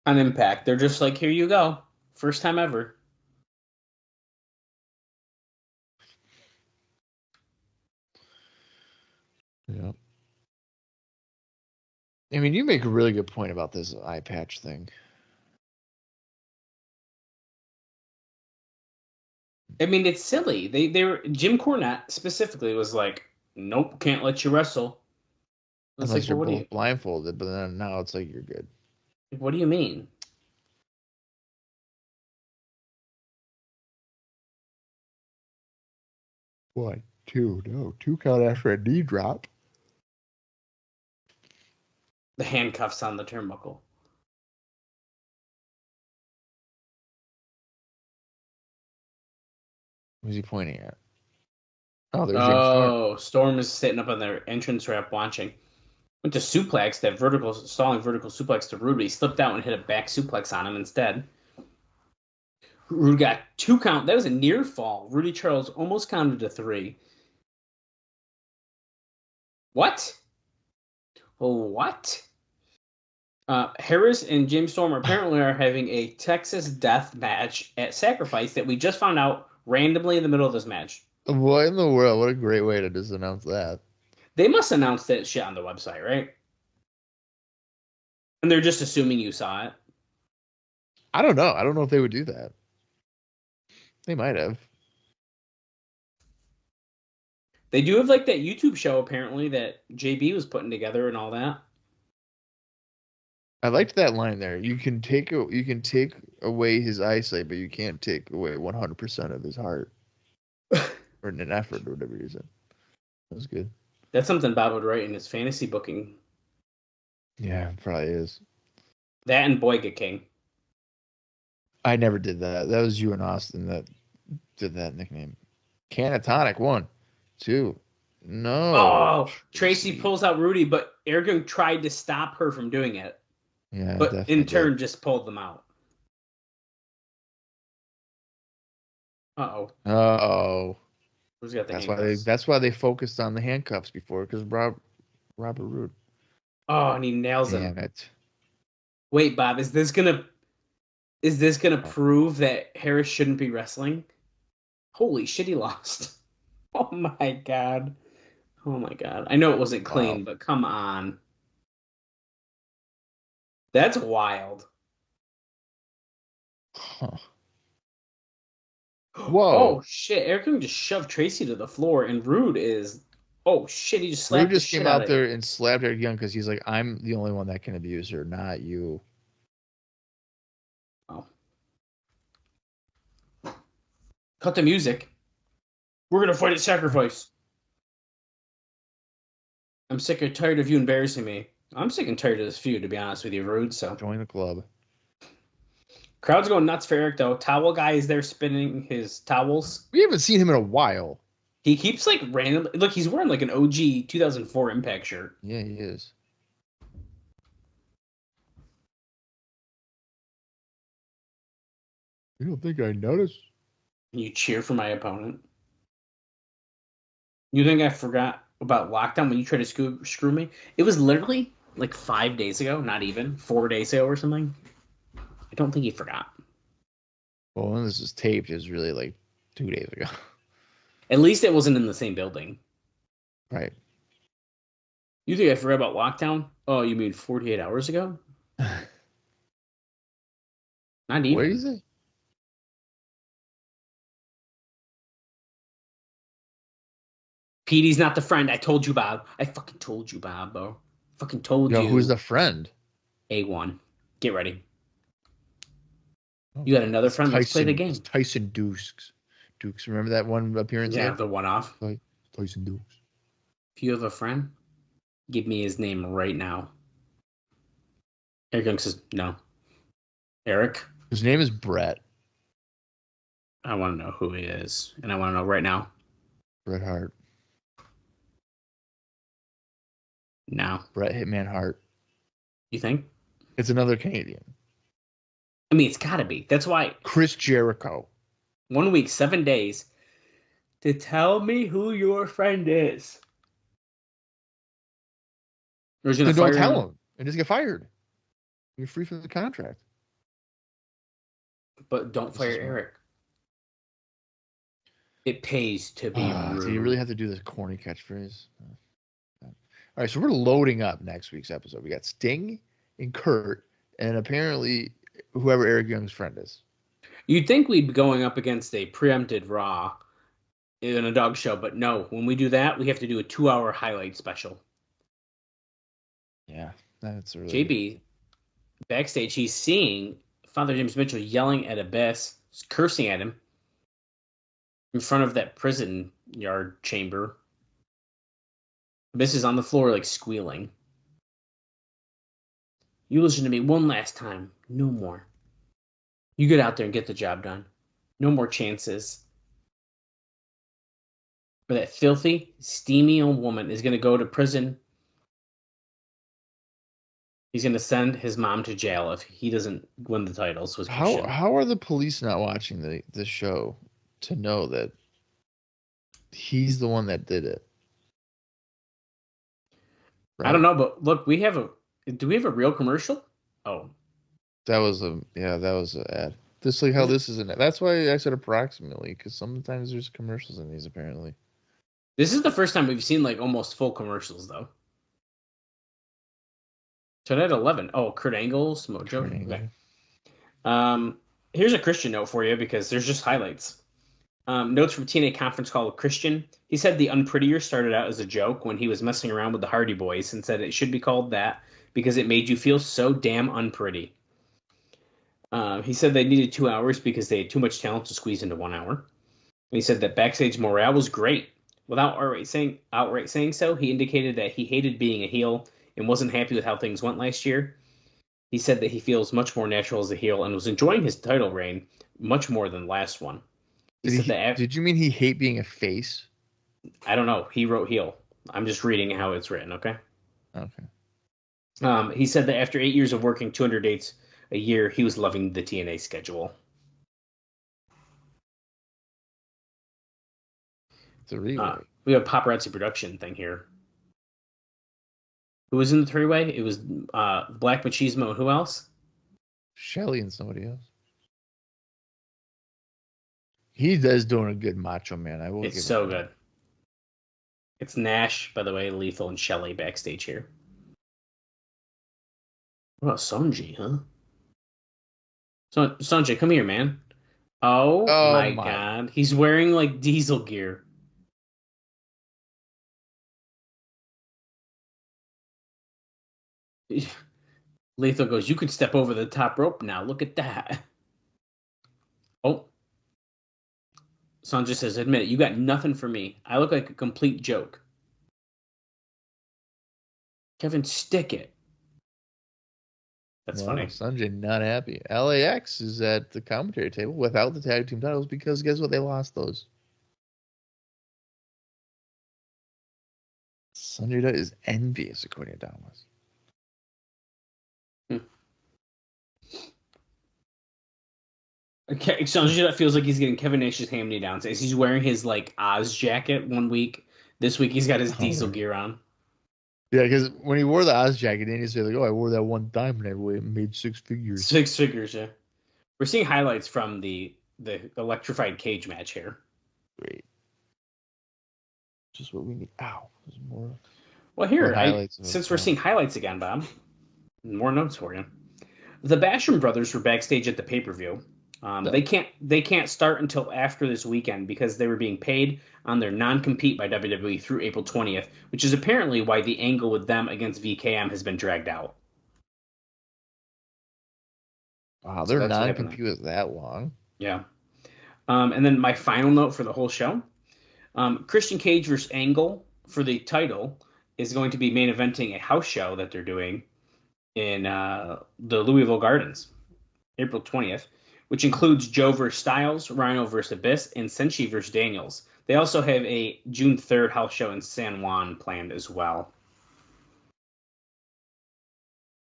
On Impact, they're just like, here you go. First time ever. Yeah. I mean, you make a really good point about this eye patch thing. I mean, it's silly. They were Jim Cornette specifically was like, nope, can't let you wrestle. Unless like, you're both blindfolded, but then now it's like you're good. What do you mean? One, two, no, 2 count after a knee drop. The handcuffs on the turnbuckle. Who's he pointing at? Oh, there's James Storm is sitting up on their entrance ramp watching. Went to suplex, stalling vertical suplex to Roode, but he slipped out and hit a back suplex on him instead. Roode got 2 count. That was a near fall. Rudy Charles almost counted to 3. What? What? Harris and James Storm apparently are having a Texas death match at Sacrifice that we just found out randomly in the middle of this match. What in the world? What a great way to just announce that. They must announce that shit on the website, right? And they're just assuming you saw it. I don't know. I don't know if they would do that. They might have. They do have like that YouTube show apparently that JB was putting together and all that. I liked that line there. You can take away his eyesight, but you can't take away 100% of his heart or an effort or whatever you said. That was good. That's something Bob would write in his fantasy booking. Yeah, it probably is. That and Boyga King. I never did that. That was you and Austin that did that nickname. Canatonic won. too. No. Oh, Tracy pulls out Rudy, but Eric Young tried to stop her from doing it. Yeah, But definitely in turn, did. just pulled them out. Uh-oh. Uh-oh. Who's got the That's handcuffs? why they focused on the handcuffs before, because Robert Roode. Oh, and he nails him. Damn it. Wait, Bob, is this gonna prove that Harris shouldn't be wrestling? Holy shit, he lost. Oh my god. Oh my god. I know it wasn't clean, Wow. but come on. That's wild. Huh. Whoa. Oh shit, Eric Young just shoved Tracy to the floor, and Rude is. Oh shit, he just Roode slapped the just shit came out out of there him. and slapped Eric Young because he's like, I'm the only one that can abuse her, not you. Oh. Cut the music. We're gonna fight at sacrifice. I'm sick and tired of you embarrassing me. I'm sick and tired of this feud, to be honest with you, Rude. So Join the club. crowd's going nuts for Eric though. Towel guy is there spinning his towels. We haven't seen him in a while. He keeps like randomly. Look, he's wearing like an OG 2004 Impact shirt. Yeah, he is. You don't think I noticed? And you cheer for my opponent. You think I forgot about lockdown when you tried to screw me? It was literally like 5 days ago, not even 4 days ago or something. I don't think he forgot. Well, when this is taped, it was really like 2 days ago. At least it wasn't in the same building. Right. You think I forgot about lockdown? Oh, you mean 48 hours ago? Not even. What did he say? Petey's not the friend. I told you, Bob. I fucking told you, Bob, bro. Fucking told Yo, you. who's the friend? A1. Get ready. Oh, You got another friend? Let's play the Tyson. game. It's Tyson Dukes. Dukes, remember that one appearance? Yeah, there? the one-off. Tyson Dukes. If you have a friend, give me his name right now. Eric Young says, no. Eric, His name is Brett. I want to know who he is. And I want to know right now. Bret Hart. Now. Bret Hitman Hart. You think? It's another Canadian. I mean, it's got to be. That's why Chris Jericho. 1 week, 7 days to tell me who your friend is. Or he's gonna Then don't fire tell him and just get fired. You're free from the contract. But don't This fire is what- Eric. It pays to be rude. Do you really have to do this corny catchphrase? All right, so we're loading up next week's episode. We got Sting and Kurt, and apparently whoever Eric Young's friend is. You'd think we'd be going up against a preempted Raw in a dog show, but no. When we do that, we have to do a 2-hour highlight special. Yeah, that's really JB, backstage, he's seeing Father James Mitchell yelling at Abyss, cursing at him in front of that prison yard chamber. Abyss is on the floor, like, squealing. You listen to me one last time. No more. You get out there and get the job done. No more chances. Or that filthy, steamy old woman is going to go to prison. He's going to send his mom to jail if he doesn't win the titles. Was How are the police not watching the show to know that he's the one that did it? Right? I don't know, but look, do we have a real commercial? Oh. That was an ad. This like how this is an ad. That's why I said approximately, because sometimes there's commercials in these apparently. This is the first time we've seen like almost full commercials though. Tonight at 11. Oh, Kurt Angle, Samoa Joe. Okay. Here's a Christian note for you because there's just highlights. Notes from TNA conference call with Christian. He said the Unprettier started out as a joke when he was messing around with the Hardy Boys and said it should be called that because it made you feel so damn unpretty. He said they needed 2 hours because they had too much talent to squeeze into 1 hour. And he said that backstage morale was great. Without outright saying so, he indicated that he hated being a heel and wasn't happy with how things went last year. He said that he feels much more natural as a heel and was enjoying his title reign much more than the last one. Did you mean he hate being a face? I don't know. He wrote heel. I'm just reading how it's written, okay? Okay. He said that after 8 years of working 200 dates a year, he was loving the TNA schedule. We have a Paparazzi Production thing here. Who was in the three-way? It was Black Machismo and who else? Shelly and somebody else. He is doing a good Macho Man. I will. It's so good. It's Nash, by the way, Lethal, and Shelly backstage here. What about Sonji, huh? Sonji, come here, man. Oh my God. He's wearing like diesel gear. Lethal goes, you could step over the top rope now. Look at that. Oh. Sonja says, admit it, you got nothing for me. I look like a complete joke. Kevin, stick it. That's funny. Sanjay not happy. LAX is at the commentary table without the tag team titles because guess what? They lost those. Sanjay Dutt is envious, according to Thomas. Okay, Sanjay Dutt feels like he's getting Kevin Nash's hand-me-downs as he's wearing his like Oz jacket one week. This week he's got his diesel gear on. Yeah, because when he wore the Oz jacket, then he said, like, oh, I wore that one time and I made 6 figures. 6 figures, yeah. We're seeing highlights from the electrified cage match here. Great. Just what we need. Ow. There's more. Well, here, since we're seeing highlights again, Bob, more notes for you. The Basham brothers were backstage at the pay-per-view. They can't start until after this weekend because they were being paid on their non-compete by WWE through April 20th, which is apparently why the angle with them against VKM has been dragged out. Wow, their non-compete was that long. Yeah. And then my final note for the whole show, Christian Cage versus Angle for the title is going to be main eventing a house show that they're doing in the Louisville Gardens, April 20th. Which includes Joe versus Styles, Rhino versus Abyss, and Senshi versus Daniels. They also have a June 3rd house show in San Juan planned as well.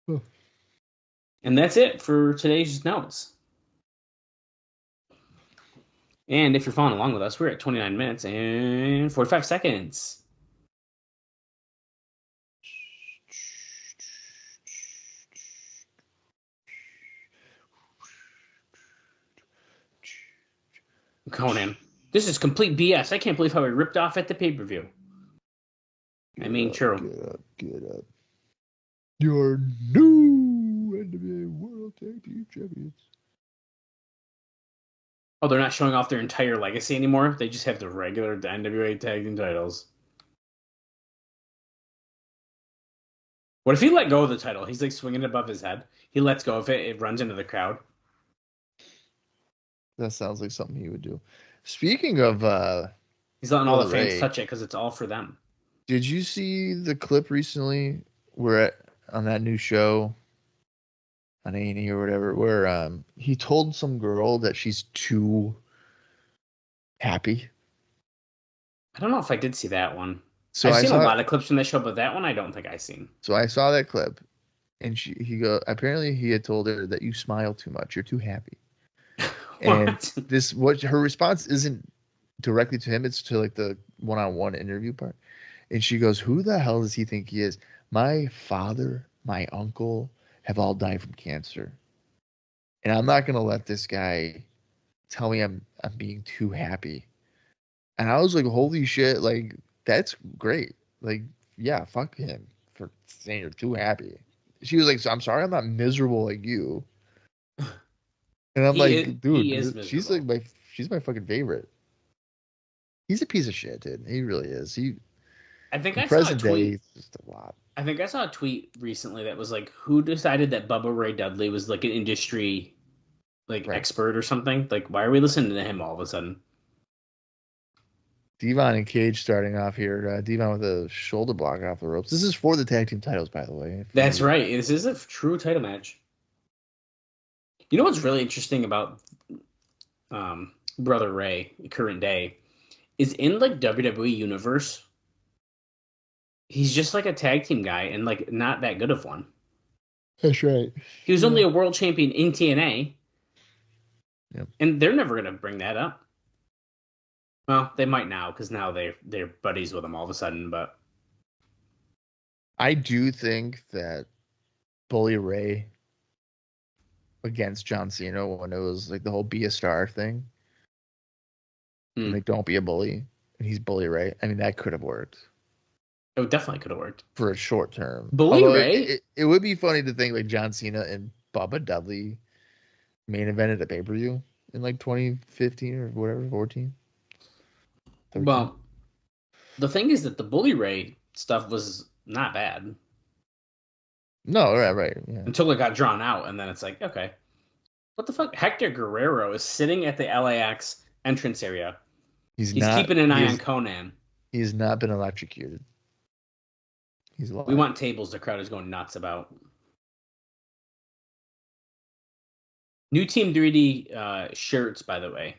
And that's it for today's notes. And if you're following along with us, we're at 29 minutes and 45 seconds. Conan, this is complete BS. I can't believe how we ripped off at the pay-per-view. True. Get up. Your new NWA World Tag Team Champions. Oh, they're not showing off their entire legacy anymore? They just have the regular NWA Tag Team titles. What if he let go of the title? He's like swinging it above his head. He lets go of it. It runs into the crowd. That sounds like something he would do. Speaking of, he's letting all the fans touch it because it's all for them. Did you see the clip recently on that new show on A&E or whatever, where he told some girl that she's too happy? I don't know if I did see that one. So I've seen a lot of clips from that show, but that one I don't think I've seen. So I saw that clip, and apparently he had told her that you smile too much, you're too happy. And her response isn't directly to him, it's to like the one-on-one interview part. And she goes, who the hell does he think he is? My father, my uncle have all died from cancer. And I'm not gonna let this guy tell me I'm being too happy. And I was like, holy shit, like that's great. Like, yeah, fuck him for saying you're too happy. She was like, so I'm sorry I'm not miserable like you. And I'm dude, she's my fucking favorite. He's a piece of shit, dude. He really is. I think I saw a tweet. Just a lot. I think I saw a tweet recently that was like, who decided that Bubba Ray Dudley was like an industry expert or something? Like, why are we listening to him all of a sudden? Devon and Cage starting off here. Devon with a shoulder block off the ropes. This is for the tag team titles, by the way. That's right. This is a true title match. You know what's really interesting about Brother Ray, current day, is in like WWE Universe. He's just like a tag team guy and like not that good of one. That's right. He was only a world champion in TNA. Yep. And they're never gonna bring that up. Well, they might now because now they're buddies with him all of a sudden. But I do think that Bully Ray against John Cena when it was like the whole be a star thing, and like don't be a bully, and he's Bully Ray. I mean, that could have worked. It definitely could have worked for a short term. Bully Ray. It would be funny to think like John Cena and Bubba Dudley main evented a pay-per-view in like 2015 or whatever, 14. 13. Well, the thing is that the Bully Ray stuff was not bad. No, right. Yeah. Until it got drawn out, and then it's like, okay, what the fuck? Hector Guerrero is sitting at the LAX entrance area. He's keeping an eye on Conan. He's not been electrocuted. He's alive. We want tables. The crowd is going nuts about. New Team 3D shirts, by the way.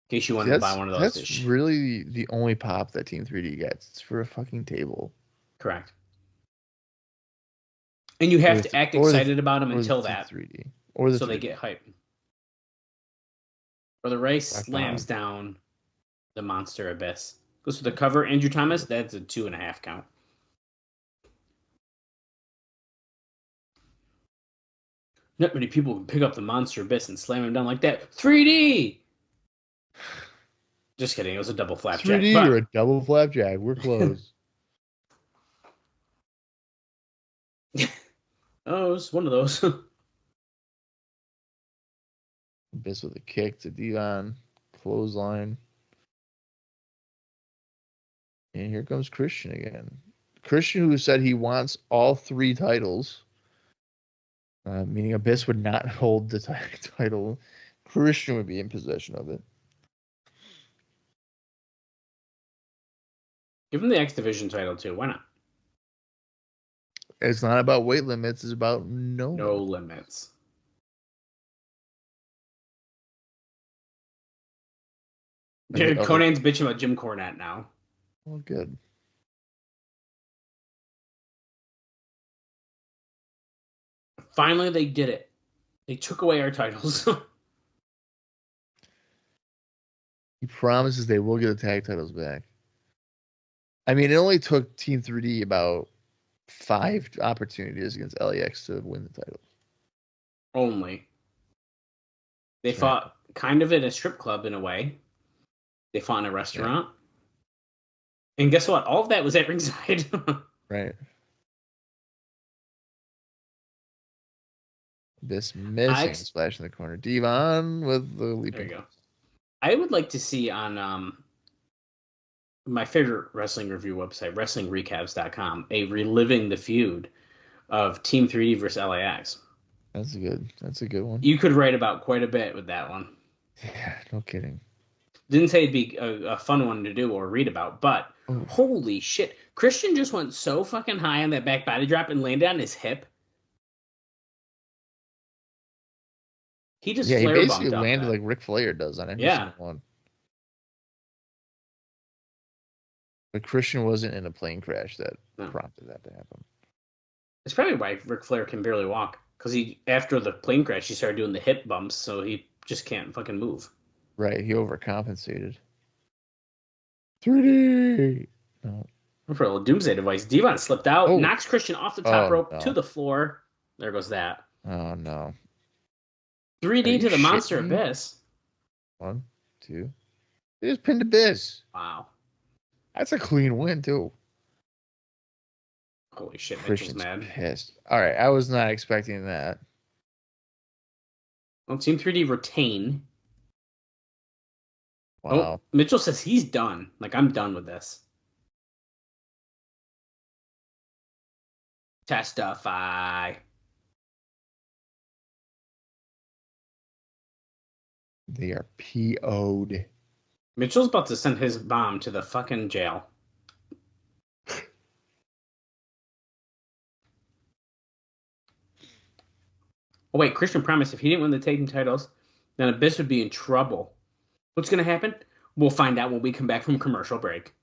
In case you wanted to buy one of those. That's really the only pop that Team 3D gets. It's for a fucking table. Correct. And you have to act excited about them until that. 3D. So they get hyped. Or the Ray slams down the Monster Abyss. Goes for the cover. Andrew Thomas, that's a 2.5 count. Not many people can pick up the Monster Abyss and slam him down like that. 3D! Just kidding. It was a double flapjack. 3D or a double flapjack. We're close. Oh, it's one of those. Abyss with a kick to Devon. Clothesline. And here comes Christian again. Christian, who said he wants all 3 titles, meaning Abyss would not hold the title. Christian would be in possession of it. Give him the X Division title, too. Why not? It's not about weight limits. It's about no limits. Conan's bitching about Jim Cornette now. Well, good. Finally, they did it. They took away our titles. He promises they will get the tag titles back. I mean, it only took Team 3D about 5 opportunities against LAX to win the titles. Only. They fought kind of in a strip club in a way. They fought in a restaurant. Yeah. And guess what? All of that was at ringside. Right. This missing splash in the corner. Devon with the leaping. There you go. I would like to see on my favorite wrestling review website, WrestlingRecaps.com, a reliving the feud of Team 3D versus LAX. That's a good one. You could write about quite a bit with that one. Yeah, no kidding. Didn't say it'd be a fun one to do or read about, but holy shit. Christian just went so fucking high on that back body drop and landed on his hip. He just he basically landed like Ric Flair does on every single one. But Christian wasn't in a plane crash that prompted that to happen. It's probably why Ric Flair can barely walk. Because after the plane crash, he started doing the hip bumps, so he just can't fucking move. Right, he overcompensated. 3D! No. For a little doomsday device. Devon slipped out, knocks Christian off the top rope to the floor. There goes that. Oh, no. 3D to the Monster Abyss. 1, 2. They just pinned Abyss. Wow. That's a clean win, too. Holy shit, Mitchell's mad. Pissed. All right, I was not expecting that. Well, Team 3D retain. Wow. Oh, Mitchell says he's done. Like, I'm done with this. Testify. They are PO'd. Mitchell's about to send his bomb to the fucking jail. Oh, wait, Christian promised if he didn't win the tag team titles, then Abyss would be in trouble. What's going to happen? We'll find out when we come back from commercial break.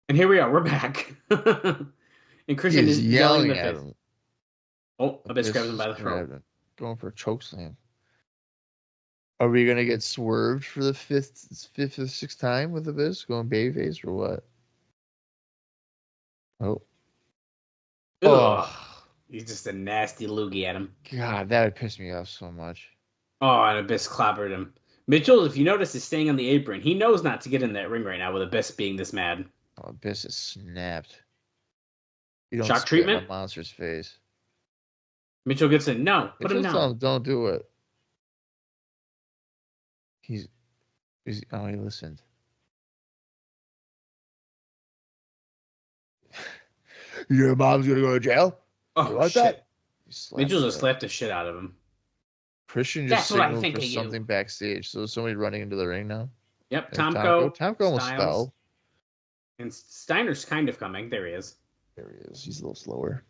And here we are. We're back. And Christian He is is yelling in yelling the at face. him. Oh, Abyss grabs him by the grabbed throat. him. Going for a choke slam. Are we gonna get swerved for the fifth or sixth time with Abyss going babyface or what? Oh. Ugh. Oh. He's just a nasty loogie at him. God, that would piss me off so much. Oh, and Abyss clobbered him. Mitchell, if you notice, is staying on the apron. He knows not to get in that ring right now with Abyss being this mad. Oh, Abyss is snapped. You don't Shock spit in treatment? a monster's face. Mitchell gets in. No, put him Mitchell's telling down. him, don't do it. He's oh, he listened. Your mom's gonna go to jail? Oh, You want shit. that? He slapped Mitchell him. just slapped the shit out of him. Christian That's just what I signaled think for of you. something backstage. So is somebody running into the ring now? Yep, There's Tomko. Tomko almost Styles. fell. And Steiner's kind of coming. There he is. There he is. He's a little slower.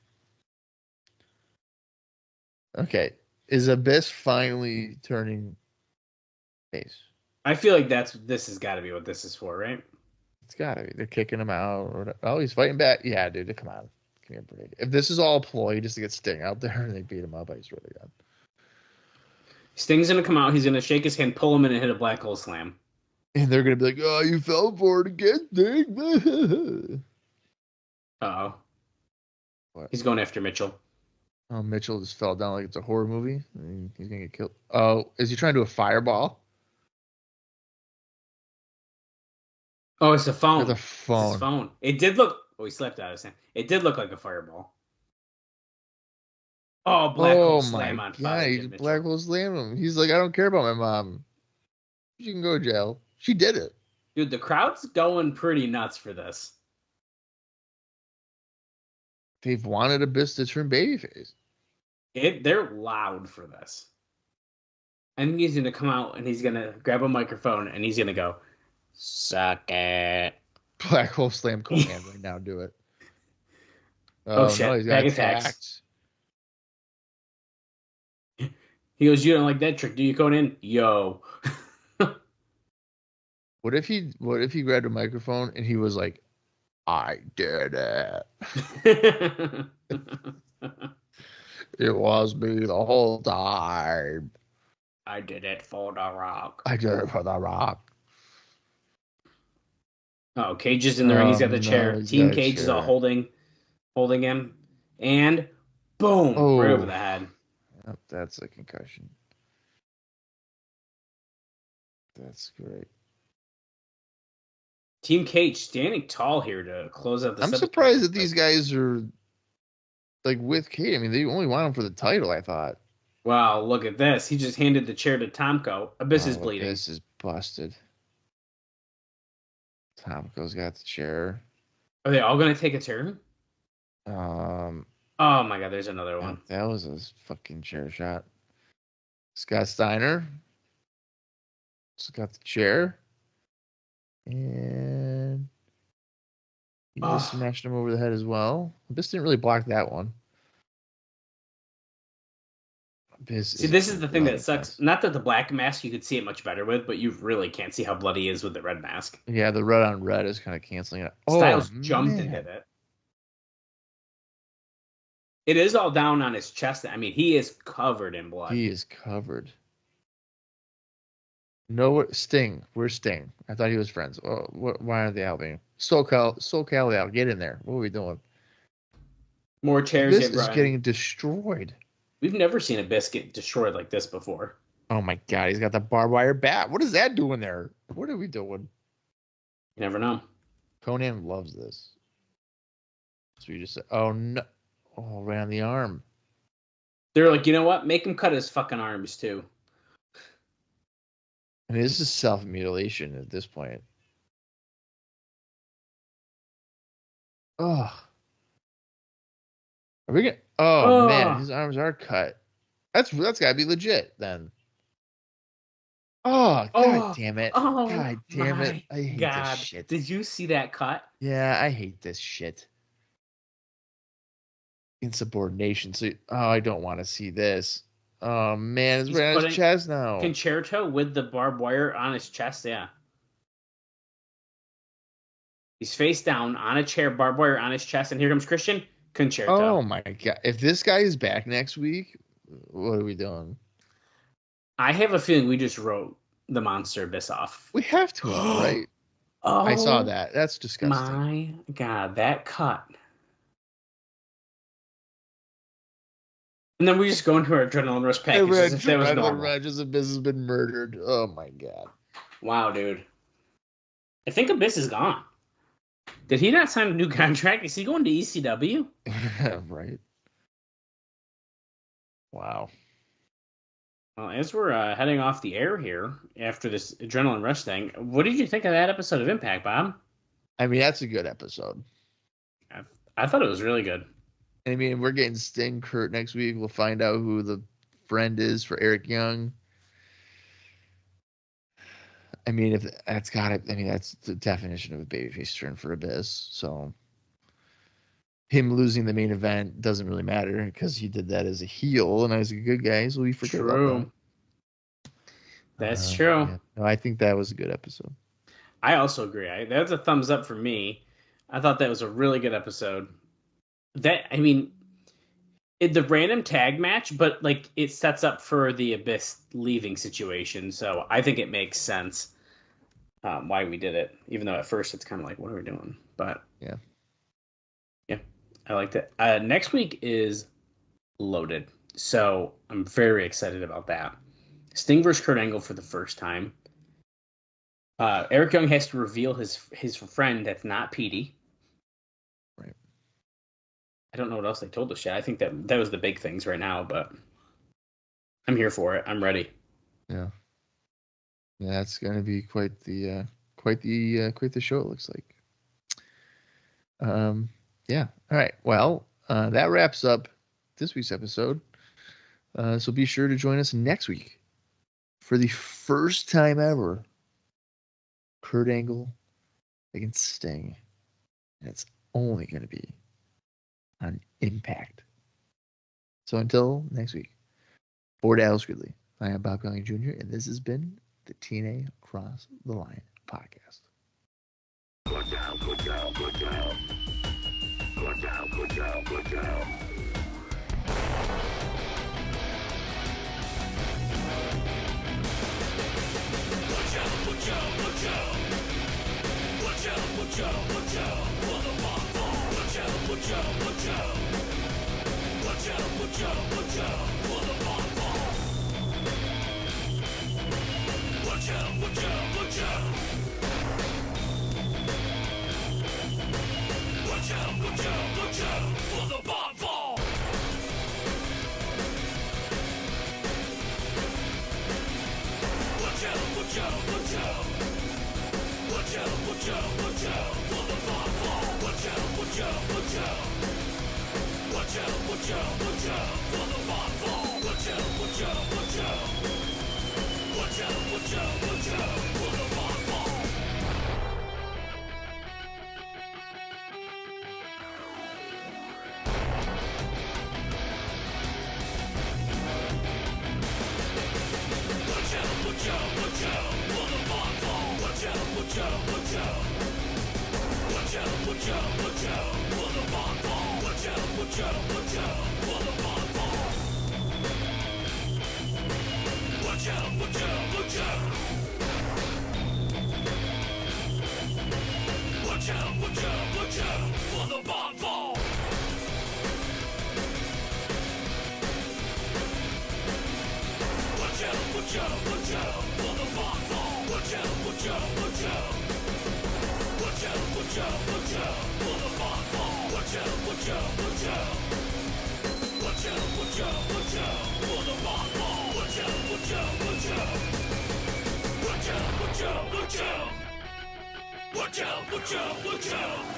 Okay. Is Abyss finally turning face? I feel like this has got to be what this is for, right? It's gotta be. They're kicking him out. Oh, he's fighting back. Yeah, dude. Come on. Give me a break. If this is all a ploy just to get Sting out there and they beat him up, I swear to God. Sting's going to come out. He's going to shake his hand, pull him in, and hit a black hole slam. And they're gonna be like, "Oh, you fell for it again, Sting." Uh-oh. What? He's going after Mitchell. Oh, Mitchell just fell down like it's a horror movie. He's gonna get killed. Oh, is he trying to do a fireball? Oh, it's the phone. It's a It's phone. his phone. It did look... Oh, he slept out of his hand. It did look like a fireball. Oh, black hole slam on fire. He just black hole slam him. He's like, I don't care about my mom. She can go to jail. She did it. Dude, the crowd's going pretty nuts for this. They've wanted Abyss to turn babyface. They're loud for this. I think he's going to come out and he's going to grab a microphone and he's going to go, suck it. Black hole slam Conan right now. Do it. Oh shit. No, he's got Bag attacks. attacked. He goes, you don't like that trick, do you, Conan? Yo. What if he grabbed a microphone and he was like, I did it. It was me the whole time. I did it for the Rock. I did it for the Rock. Oh, Cage is in the ring. He's got the chair. He's Team got a Cage is all chair. holding him. And boom, right over the head. Yep, that's a concussion. That's great. Team Cage standing tall here to close out the I'm surprised that these guys are like with Cage. I mean, they only want him for the title, I thought. Wow, look at this. He just handed the chair to Tomko. Abyss is bleeding. Abyss is busted. Tomko's got the chair. Are they all going to take a turn? Oh my God, there's another one. That was a fucking chair shot. Scott Steiner. Just got the chair. And he just smashed him over the head as well. Abyss didn't really block that one. See, this is the thing that sucks. Not that the black mask you could see it much better with, but you really can't see how bloody he is with the red mask. Yeah, the red on red is kind of canceling it. Styles jumped and hit it. It is all down on his chest. I mean, he is covered in blood. He is covered. No, Sting. Where's Sting? I thought he was friends. Oh, why aren't they helping? SoCal out. Get in there. What are we doing? More chairs. This is getting destroyed. We've never seen Abyss get destroyed like this before. Oh my God, he's got the barbed wire bat. What is that doing there? What are we doing? You never know. Conan loves this. So you just said, oh no. Oh, right on the arm. They're like, you know what? Make him cut his fucking arms too. I mean, this is self-mutilation at this point. Oh. Are we gonna? Oh man, his arms are cut. That's gotta be legit then. Oh, God damn it. Oh, God damn it. I hate this shit. Did you see that cut? Yeah, I hate this shit. Insubordination. So, I don't want to see this. Oh man, it's right on his chest now. Concerto with the barbed wire on his chest, yeah. He's face down on a chair, barbed wire on his chest, and here comes Christian Concerto. Oh my god! If this guy is back next week, what are we doing? I have a feeling we just wrote the Monster Abyss off. We have to, right? Oh, I saw that. That's disgusting. My God, that cut. And then we just go into our adrenaline rush package as if that was normal. Rush Abyss has been murdered. Oh my god! Wow, dude. I think Abyss is gone. Did he not sign a new contract? Is he going to ECW? Right. Wow. Well, as we're heading off the air here after this adrenaline rush thing, what did you think of that episode of Impact, Bob? I mean, that's a good episode. I thought it was really good. I mean, we're getting Sting Kurt next week. We'll find out who the friend is for Eric Young. I mean, if that's got it. I mean, that's the definition of a babyface turn for Abyss. So him losing the main event doesn't really matter because he did that as a heel and as a good guy. So we forget about that. That's true. Yeah. No, I think that was a good episode. I also agree. That's a thumbs up for me. I thought that was a really good episode. The random tag match, but like it sets up for the Abyss leaving situation. So I think it makes sense why we did it, even though at first it's kind of like, what are we doing? But yeah, I liked it. Next week is loaded, so I'm very excited about that. Sting versus Kurt Angle for the first time. Eric Young has to reveal his friend that's not Petey. Right. I don't know what else they told us yet. I think that was the big things right now, but I'm here for it. I'm ready. Yeah. Yeah, that's going to be quite the show. It looks like. Yeah. All right. Well, that wraps up this week's episode. So be sure to join us next week for the first time ever. Kurt Angle against Sting, and it's only going to be on Impact. So until next week, for Dallas Gridley, I am Bob Colling Jr., and this has been the TNA Across the Line podcast. Good down, good down, good down. Good down, good down, good down. Watch out, watch out, watch out. Watch out, watch out, watch out. For the bomb bomb. Watch out, watch out, watch out. Watch out, watch out, watch out. For the bomb bomb. Watch out, watch out, watch out. Watch out, watch out, watch out. For the bomb bomb. Watch out, watch out, watch out. Watch out, watch out, watch out. For the bomb bomb. Watch out, watch out, watch out. Watch out, watch out, watch out. For the bomb bomb. Watch out, watch out, watch out. Watch out, watch out, watch out. For the bomb bomb. Watch out, watch out, watch out. For the bomb bomb. Watch out, watch out, watch out. Watch out, watch out, watch out. For the bomb bomb. Watch out, watch out, watch out. For the bomb bomb. Watch out, watch out, watch out. Watch out, watch out, watch out. For the bomb bomb. Watch out, watch out, watch out. For the bomb bomb. Watch out, watch out, watch out. Watch out, watch out, watch out. For the bomb bomb. Watch out, watch out, watch out. Watch out, watch out, watch out. For the bomb bomb. Watch out, watch out, watch out. Watch out, watch out, watch out. Watch out, watch out, watch out.